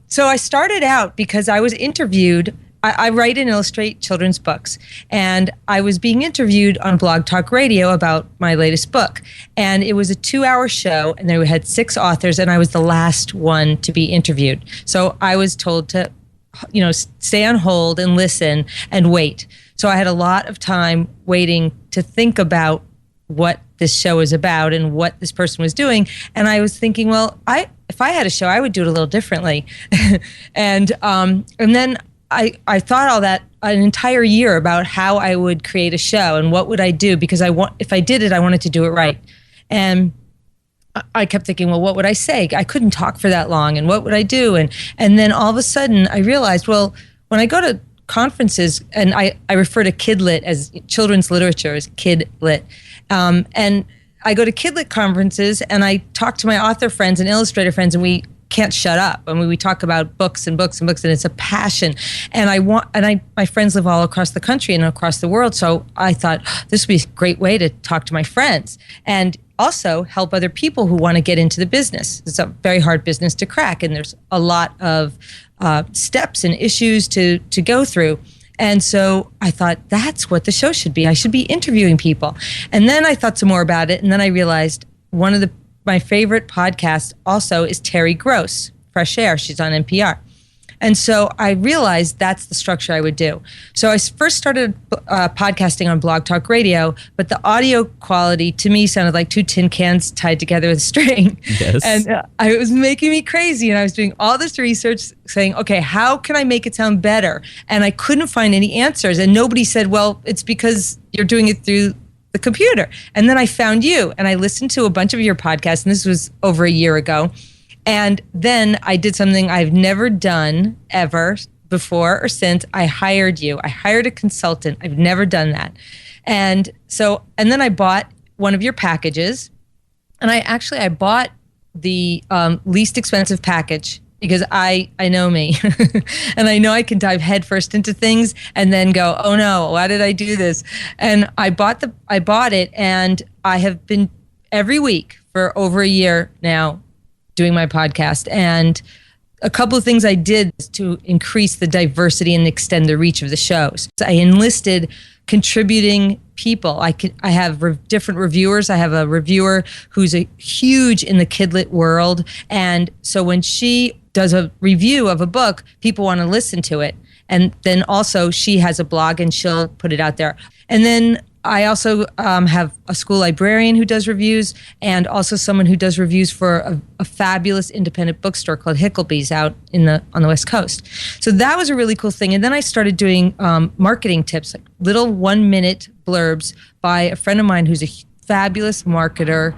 So I started out because I was interviewed. I write and illustrate children's books, and I was being interviewed on Blog Talk Radio about my latest book. And it was a 2-hour show, and they had 6 authors, and I was the last one to be interviewed. So I was told to stay on hold and listen and wait. So I had a lot of time waiting to think about what this show is about and what this person was doing. And I was thinking, well, if I had a show, I would do it a little differently. and then I thought all that an entire year about how I would create a show and what would I do, because if I did it, I wanted to do it right. And I kept thinking, well, what would I say? I couldn't talk for that long, and what would I do? And then all of a sudden I realized, well, when I go to conferences, and I refer to Kidlit as children's literature as Kidlit, and I go to Kidlit conferences and I talk to my author friends and illustrator friends, and we can't shut up. I mean, we talk about books and books and books, and it's a passion. And my friends live all across the country and across the world, so I thought this would be a great way to talk to my friends and also help other people who want to get into the business. It's a very hard business to crack, and there's a lot of steps and issues to go through. And so I thought, that's what the show should be. I should be interviewing people. And then I thought some more about it, and then I realized one of my favorite podcasts also is Terry Gross, Fresh Air. She's on NPR. And so I realized that's the structure I would do. So I first started podcasting on Blog Talk Radio, but the audio quality to me sounded like 2 tin cans tied together with a string. Yes. And it was making me crazy. And I was doing all this research saying, okay, how can I make it sound better? And I couldn't find any answers. And nobody said, well, it's because you're doing it through the computer. And then I found you, and I listened to a bunch of your podcasts, and this was over a year ago. And then I did something I've never done ever before or since. I hired you. I hired a consultant. I've never done that. And then I bought one of your packages, and I bought the least expensive package because I know me and I know I can dive headfirst into things and then go, oh no, why did I do this? And I bought it, and I have been every week for over a year now doing my podcast. And a couple of things I did to increase the diversity and extend the reach of the shows. I enlisted contributing people. I have different reviewers. I have a reviewer who's a huge in the kidlit world. And so when she does a review of a book, people want to listen to it. And then also she has a blog and she'll put it out there. And then I also have a school librarian who does reviews, and also someone who does reviews for a fabulous independent bookstore called Hickleby's out on the West Coast. So that was a really cool thing. And then I started doing marketing tips, like little 1-minute blurbs by a friend of mine who's a fabulous marketer.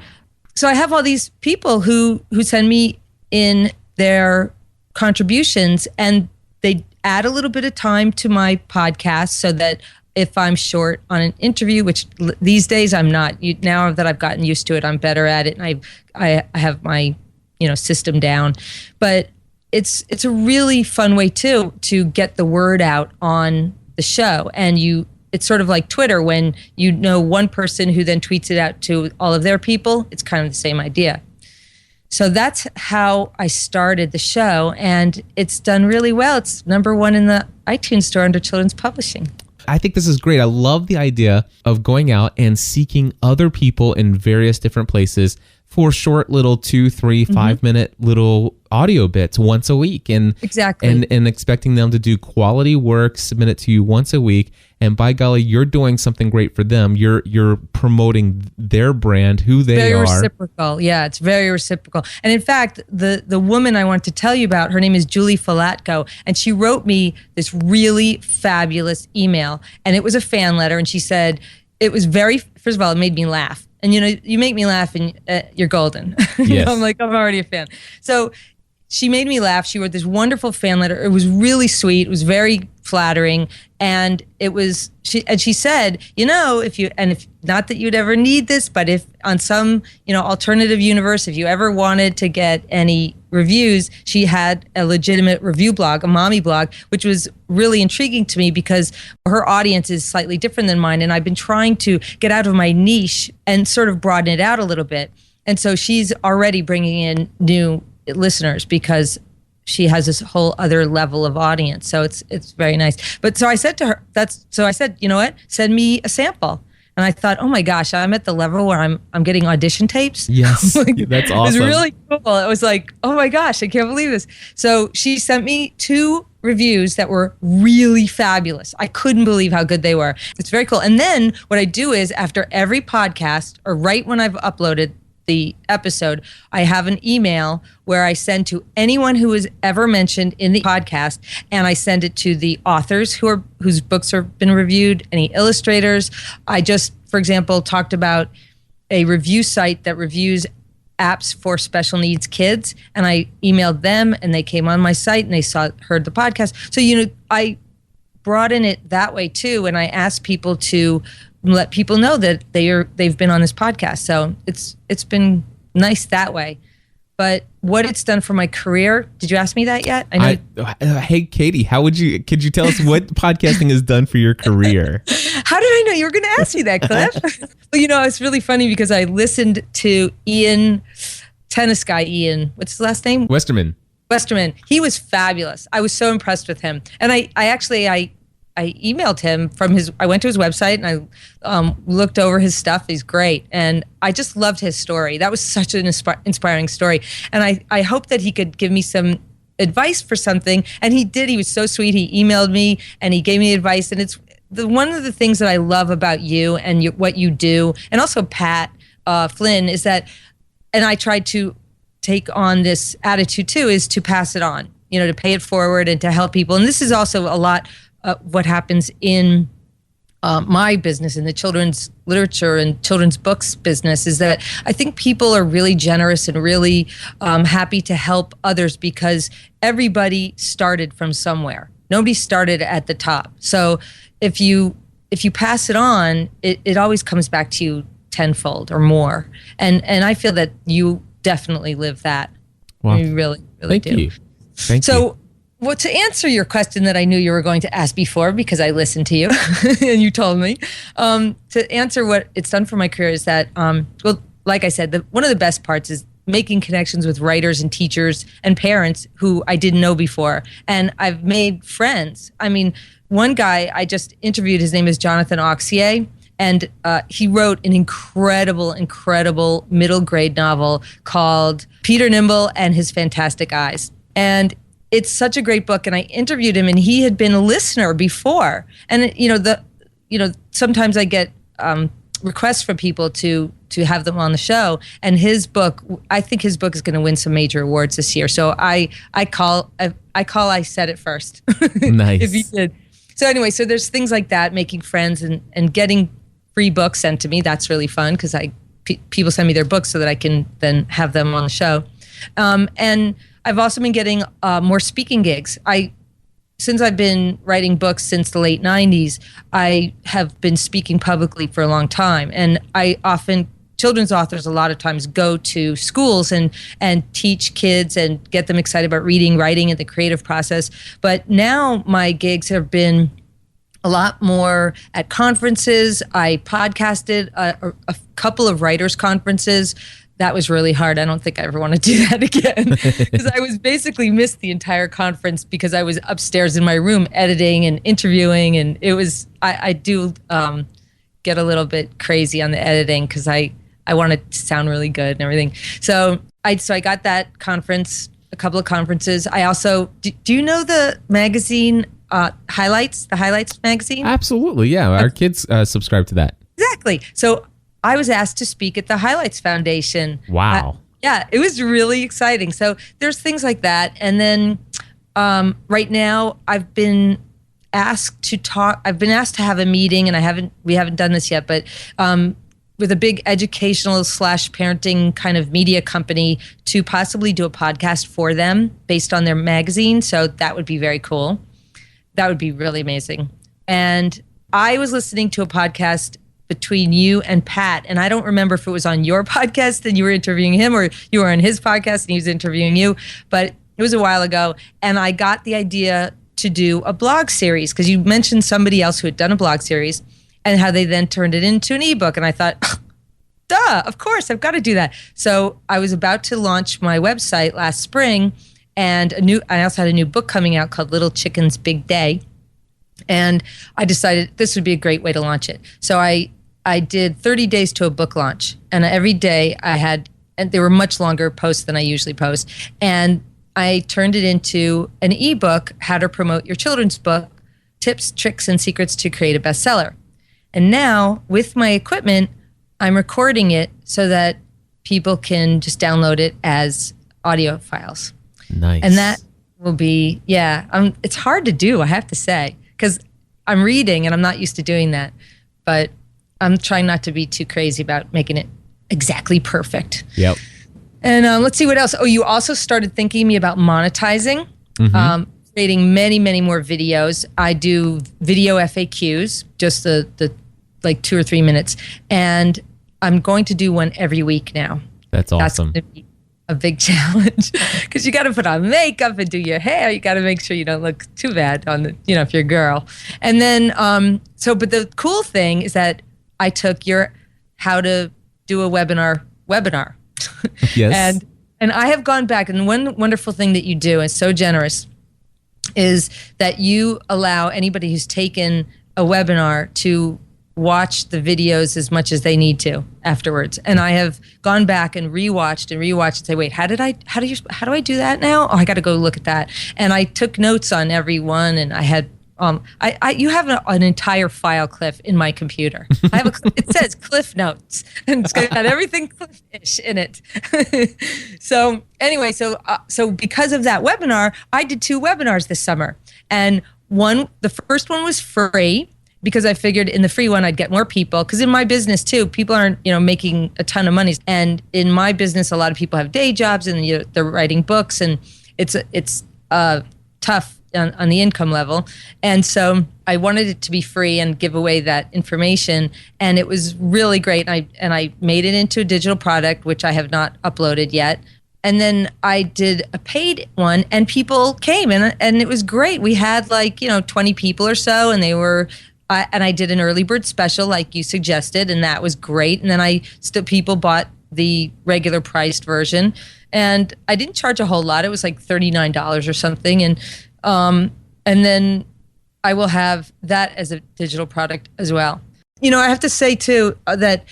So I have all these people who send me in their contributions, and they add a little bit of time to my podcast so that if I'm short on an interview, which these days I'm not. Now that I've gotten used to it, I'm better at it, and I have my system down. But it's a really fun way too to get the word out on the show. And it's sort of like Twitter, when one person who then tweets it out to all of their people. It's kind of the same idea. So that's how I started the show, and it's done really well. It's #1 in the iTunes store under children's publishing. I think this is great. I love the idea of going out and seeking other people in various different places for short little 2, 3, 5 minute little audio bits once a week, and exactly, and expecting them to do quality work, submit it to you once a week. And by golly, you're doing something great for them. You're promoting their brand, who they very are. Very reciprocal. Yeah, it's very reciprocal. And in fact, the woman I want to tell you about, her name is Julie Falatko, and she wrote me this really fabulous email. And it was a fan letter, and she said, it was first of all, it made me laugh. And you make me laugh, and you're golden. Yes. I'm already a fan. So she made me laugh. She wrote this wonderful fan letter. It was really sweet. It was very flattering. And she said, if not that you'd ever need this, but if on some, alternative universe, if you ever wanted to get any reviews, she had a legitimate review blog, a mommy blog, which was really intriguing to me because her audience is slightly different than mine. And I've been trying to get out of my niche and sort of broaden it out a little bit. And so she's already bringing in new listeners because she has this whole other level of audience. So it's very nice. But so I said to her, you know what? Send me a sample. And I thought, oh my gosh, I'm at the level where I'm getting audition tapes. Yes, that's awesome. It was really cool. It was like, oh my gosh, I can't believe this. So she sent me 2 reviews that were really fabulous. I couldn't believe how good they were. It's very cool. And then what I do is after every podcast, or right when I've uploaded the episode, I have an email where I send to anyone who is ever mentioned in the podcast, and I send it to the authors whose books have been reviewed, any illustrators. I just, for example, talked about a review site that reviews apps for special needs kids, and I emailed them, and they came on my site and they heard the podcast. So I broaden it that way too, and I asked people to let people know that they've been on this podcast. So it's been nice that way. But what it's done for my career, did you ask me that yet? Hey, Katie, could you tell us what podcasting has done for your career? How did I know you were going to ask me that, Cliff? Well, it's really funny because I listened to tennis guy Ian, what's his last name? Westerman. He was fabulous. I was so impressed with him. And I emailed him I went to his website and I looked over his stuff. He's great. And I just loved his story. That was such an inspiring story. And I hope that he could give me some advice for something. And he did. He was so sweet. He emailed me and he gave me advice. And it's one of the things that I love about you and what you do, and also Pat Flynn, is that, and I tried to take on this attitude too, is to pass it on, to pay it forward and to help people. And this is also a lot what happens in my business, in the children's literature and children's books business, is that I think people are really generous and really happy to help others because everybody started from somewhere. Nobody started at the top. So if you pass it on, it always comes back to you tenfold or more. And I feel that you definitely live that. Wow. You really, really Thank do. you. Thank you. So, well, to answer your question that I knew you were going to ask before, because I listened to you and you told me, to answer what it's done for my career is that, well, like I said, one of the best parts is making connections with writers and teachers and parents who I didn't know before. And I've made friends. I mean, one guy I just interviewed, his name is Jonathan Auxier, and he wrote an incredible middle grade novel called Peter Nimble and His Fantastic Eyes. And it's such a great book. And I interviewed him, and he had been a listener before. And sometimes I get requests from people to have them on the show. And I think his book is going to win some major awards this year. So I said it first. Nice. If he did. So anyway, so there's things like that, making friends and getting free books sent to me. That's really fun because people send me their books so that I can then have them on the show. And I've also been getting more speaking gigs. Since I've been writing books since the late 90s, I have been speaking publicly for a long time. And children's authors a lot of times go to schools and teach kids and get them excited about reading, writing, and the creative process. But now my gigs have been a lot more at conferences. I podcasted a couple of writers' conferences. That was really hard. I don't think I ever want to do that again because I was basically missed the entire conference because I was upstairs in my room editing and interviewing. And it was, I do get a little bit crazy on the editing because I want it to sound really good and everything. So I got that conference, a couple of conferences. I also, do you know the magazine Highlights, the Highlights magazine? Absolutely, yeah. Our kids subscribe to that. Exactly. So I was asked to speak at the Highlights Foundation. Wow. Yeah, it was really exciting. So there's things like that. And then right now I've been asked to have a meeting, and we haven't done this yet, but with a big educational / parenting kind of media company to possibly do a podcast for them based on their magazine. So that would be very cool. That would be really amazing. And I was listening to a podcast between you and Pat, and I don't remember if it was on your podcast and you were interviewing him, or you were on his podcast and he was interviewing you, but it was a while ago. And I got the idea to do a blog series because you mentioned somebody else who had done a blog series and how they then turned it into an ebook. And I thought, duh, of course, I've got to do that. So I was about to launch my website last spring, and I also had a new book coming out called Little Chicken's Big Day. And I decided this would be a great way to launch it. So I did 30 days to a book launch. And every day and they were much longer posts than I usually post. And I turned it into an ebook, How to Promote Your Children's Book, Tips, Tricks, and Secrets to Create a Bestseller. And now with my equipment, I'm recording it so that people can just download it as audio files. Nice. And that will be, it's hard to do, I have to say, because I'm reading and I'm not used to doing that. But I'm trying not to be too crazy about making it exactly perfect. Yep. And let's see what else. Oh, you also started thinking to me about monetizing, creating many, many more videos. I do video FAQs, just the like 2 or 3 minutes. And I'm going to do one every week now. That's awesome. That's going to be a big challenge because you got to put on makeup and do your hair. You got to make sure you don't look too bad if you're a girl. And then, but the cool thing is that I took your how to do a webinar. Yes. And I have gone back, and one wonderful thing that you do is so generous is that you allow anybody who's taken a webinar to watch the videos as much as they need to afterwards. And I have gone back and rewatched and say, wait, how do I do that now? Oh, I got to go look at that. And I took notes on every one, and I had you have an entire file, Cliff, in my computer. It says Cliff Notes, and it's got everything Cliff-ish in it. So anyway, so because of that webinar, I did 2 webinars this summer, and the first one was free because I figured in the free one I'd get more people. Because in my business too, people aren't making a ton of money, and in my business, a lot of people have day jobs and they're writing books, and it's tough on the income level. And so I wanted it to be free and give away that information. And it was really great. And I made it into a digital product, which I have not uploaded yet. And then I did a paid one, and people came, and it was great. We had 20 people or so, and they were, and I did an early bird special like you suggested, and that was great. And then people bought the regular priced version, and I didn't charge a whole lot. It was like $39 or something, and then I will have that as a digital product as well. I have to say too that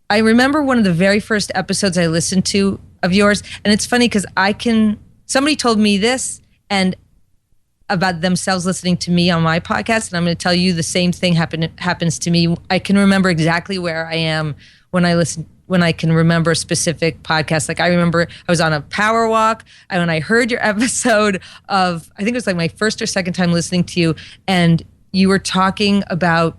I remember one of the very first episodes I listened to of yours, and it's funny because somebody told me this and about themselves listening to me on my podcast, and I'm going to tell you the same thing happens to me. I can remember exactly where I am when I can remember a specific podcast. Like I remember I was on a power walk, and when I heard your episode of, I think it was like my first or second time listening to you, and you were talking about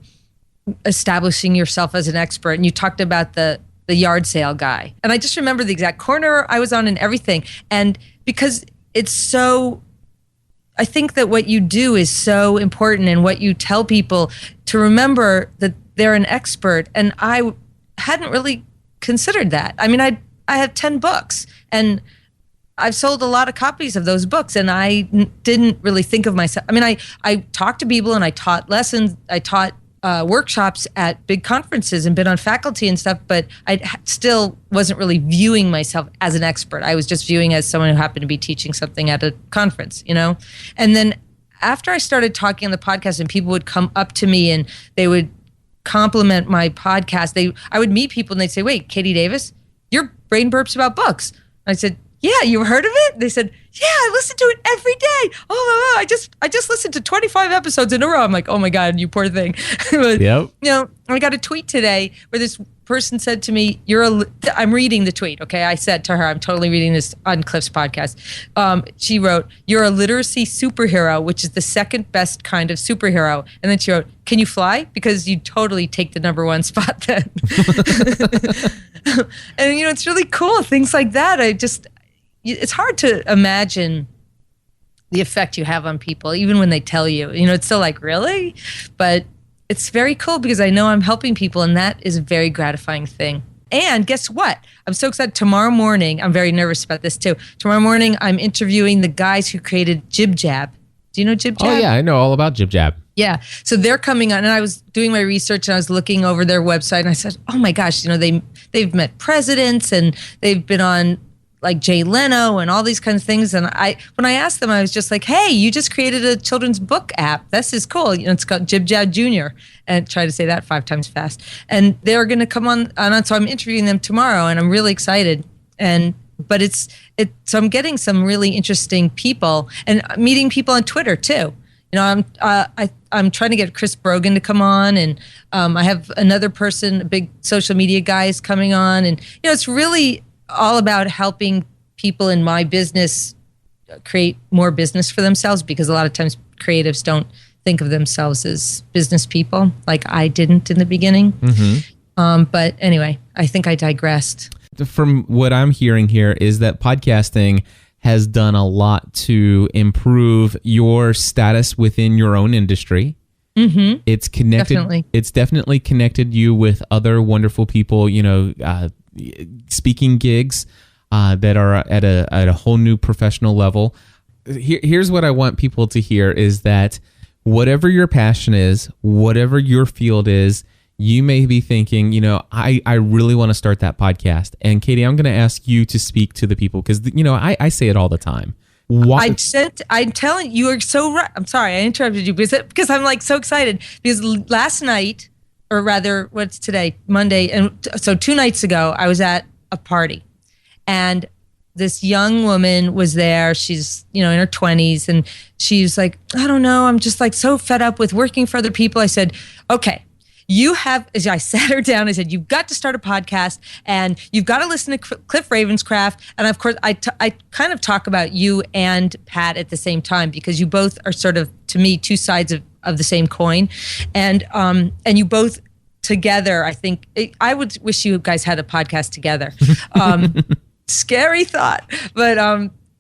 establishing yourself as an expert, and you talked about the yard sale guy. And I just remember the exact corner I was on and everything. And because it's so, I think that what you do is so important, and what you tell people to remember that they're an expert. And I hadn't really considered that. I mean, I have 10 books, and I've sold a lot of copies of those books, and I didn't really think of myself. I mean, I talked to people, and I taught lessons. I taught workshops at big conferences and been on faculty and stuff, but I still wasn't really viewing myself as an expert. I was just viewing as someone who happened to be teaching something at a conference, And then after I started talking on the podcast, and people would come up to me and they would compliment my podcast, I would meet people and they'd say, "Wait, Katie Davis, your brain burps about books." And I said, "Yeah, you heard of it?" They said, "Yeah, I listen to it every day. Oh, I just listened to 25 episodes in a row." I'm like, "Oh my God, you poor thing." But, Yep. I got a tweet today where this person said to me, I'm reading the tweet, okay? I said to her, I'm totally reading this on Cliff's podcast. She wrote, "You're a literacy superhero, which is the second best kind of superhero." And then she wrote, "Can you fly? Because you totally take the number one spot then." And, it's really cool. Things like that. It's hard to imagine the effect you have on people, even when they tell you. It's still like, really? But it's very cool because I know I'm helping people, and that is a very gratifying thing. And guess what? I'm so excited. Tomorrow morning, I'm very nervous about this too. Tomorrow morning, I'm interviewing the guys who created Jib Jab. Do you know Jib Jab? Oh, yeah, I know all about Jib Jab. Yeah. So they're coming on, and I was doing my research, and I was looking over their website, and I said, "Oh my gosh, they've met presidents, and they've been on like Jay Leno and all these kinds of things." And when I asked them, I was just like, "Hey, you just created a children's book app. This is cool. It's called Jib Jab Junior." And try to say that 5 times fast. And they're going to come on. So I'm interviewing them tomorrow, and I'm really excited. So I'm getting some really interesting people, and meeting people on Twitter too. I'm trying to get Chris Brogan to come on, and I have another person, a big social media guy, is coming on, and it's really all about helping people in my business create more business for themselves, because a lot of times creatives don't think of themselves as business people, like I didn't in the beginning. Mm-hmm. But anyway, I think I digressed. From what I'm hearing here is that podcasting has done a lot to improve your status within your own industry. Mm-hmm. It's connected. Definitely. It's definitely connected you with other wonderful people, speaking gigs that are at a whole new professional level. Here's what I want people to hear is that whatever your passion is, whatever your field is, you may be thinking, I really want to start that podcast. And Katie, I'm going to ask you to speak to the people because, I say it all the time. I'm telling you, are so right. I'm sorry, I interrupted you because I'm like so excited because last night, or rather, what's today? Monday. And so 2 nights ago, I was at a party, and this young woman was there. She's, in her 20s, and she's like, "I don't know. I'm just like so fed up with working for other people." I said, "Okay. I sat her down. I said, you've got to start a podcast, and you've got to listen to Cliff Ravenscraft." And of course, I kind of talk about you and Pat at the same time, because you both are sort of, to me, two sides of the same coin. And you both together, I think, I would wish you guys had a podcast together. Scary thought.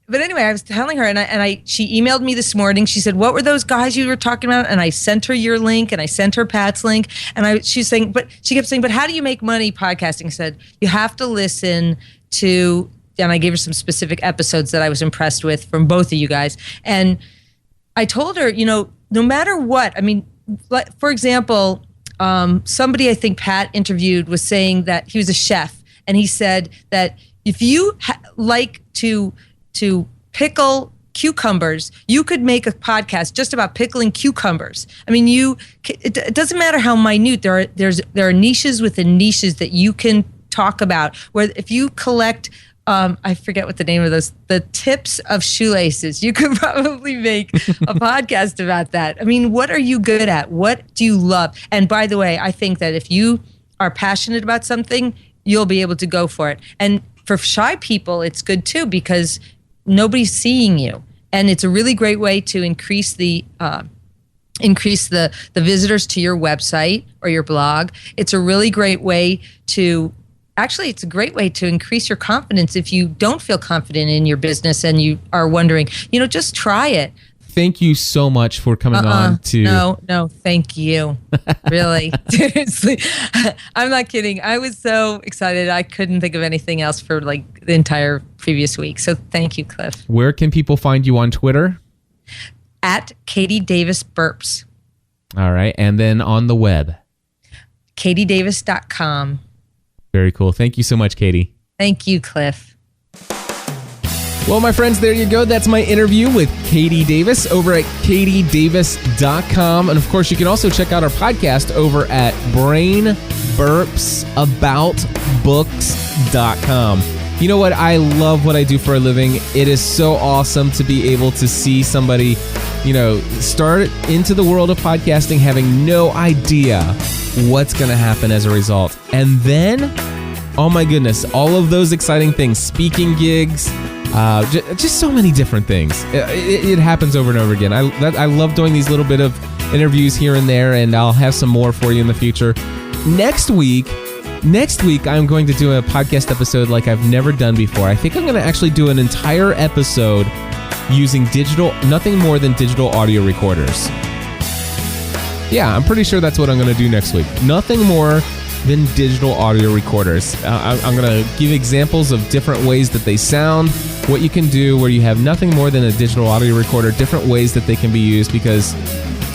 But anyway, I was telling her, and she emailed me this morning. She said, "What were those guys you were talking about?" And I sent her your link, and I sent her Pat's link. And she kept saying, "But how do you make money podcasting?" I said, "You have to listen to and I gave her some specific episodes that I was impressed with from both of you guys. And I told her, no matter what, I mean, for example, somebody I think Pat interviewed was saying that he was a chef, and he said that if you like to pickle cucumbers, you could make a podcast just about pickling cucumbers. I mean, it doesn't matter how minute. There are niches within niches that you can talk about. Where if you collect, I forget what the name of those, the tips of shoelaces, you could probably make a podcast about that. I mean, what are you good at? What do you love? And by the way, I think that if you are passionate about something, you'll be able to go for it. And for shy people, it's good too, because nobody's seeing you, and it's a really great way to increase the visitors to your website or your blog. It's a really great way to it's a great way to increase your confidence if you don't feel confident in your business and you are wondering, just try it. Thank you so much for coming on to... No, thank you. Really. Seriously. I'm not kidding. I was so excited. I couldn't think of anything else for like the entire previous week. So thank you, Cliff. Where can people find you on Twitter? At Katie Davis Burps. All right. And then on the web? katiedavis.com. Very cool. Thank you so much, Katie. Thank you, Cliff. Well, my friends, there you go. That's my interview with Katie Davis over at katiedavis.com. And of course, you can also check out our podcast over at brainburpsaboutbooks.com. You know what? I love what I do for a living. It is so awesome to be able to see somebody, start into the world of podcasting having no idea what's going to happen as a result. And then, oh my goodness, all of those exciting things, speaking gigs, just so many different things. It happens over and over again. I love doing these little bit of interviews here and there, and I'll have some more for you in the future. Next week, I'm going to do a podcast episode like I've never done before. I think I'm going to actually do an entire episode using nothing more than digital audio recorders. Yeah, I'm pretty sure that's what I'm going to do next week. Nothing more than digital audio recorders. I'm going to give examples of different ways that they sound, what you can do where you have nothing more than a digital audio recorder, different ways that they can be used, because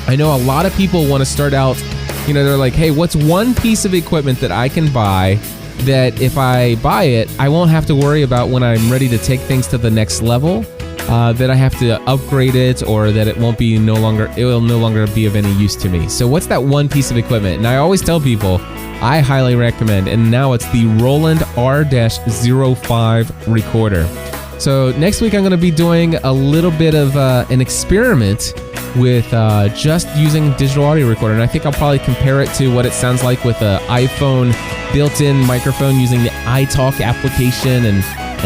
I know a lot of people want to start out, they're like, hey, what's one piece of equipment that I can buy that if I buy it, I won't have to worry about when I'm ready to take things to the next level, that I have to upgrade it, or that it will no longer be of any use to me. So what's that one piece of equipment? And I always tell people, I highly recommend, and now it's the Roland R-05 recorder. So next week I'm going to be doing a little bit of an experiment with just using digital audio recorder, and I think I'll probably compare it to what it sounds like with an iPhone built-in microphone using the iTalk application and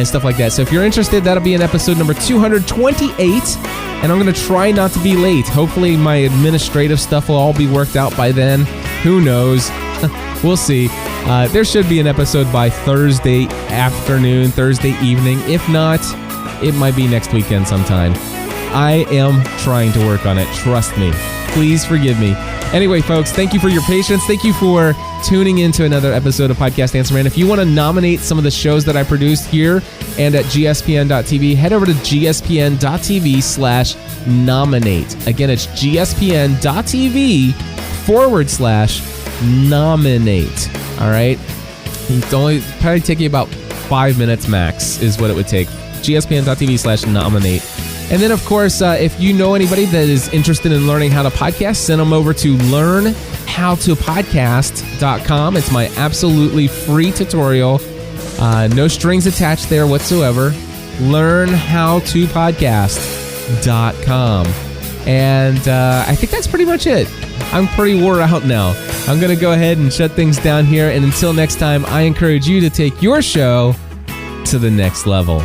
stuff like that. So if you're interested, that'll be in episode number 228, and I'm going to try not to be late. Hopefully my administrative stuff will all be worked out by then. Who knows? We'll see. There should be an episode by Thursday afternoon, Thursday evening. If not, it might be next weekend sometime. I am trying to work on it. Trust me. Please forgive me. Anyway, folks, thank you for your patience. Thank you for tuning into another episode of Podcast Answer Man. If you want to nominate some of the shows that I produced here and at gspn.tv, head over to gspn.tv/nominate. Again, it's gspn.tv/nominate. All right? It's only probably take you about 5 minutes max is what it would take. gspn.tv/nominate. And then, of course, if you know anybody that is interested in learning how to podcast, send them over to learnhowtopodcast.com. It's my absolutely free tutorial. No strings attached there whatsoever. Learnhowtopodcast.com. And I think that's pretty much it. I'm pretty wore out now. I'm going to go ahead and shut things down here. And until next time, I encourage you to take your show to the next level.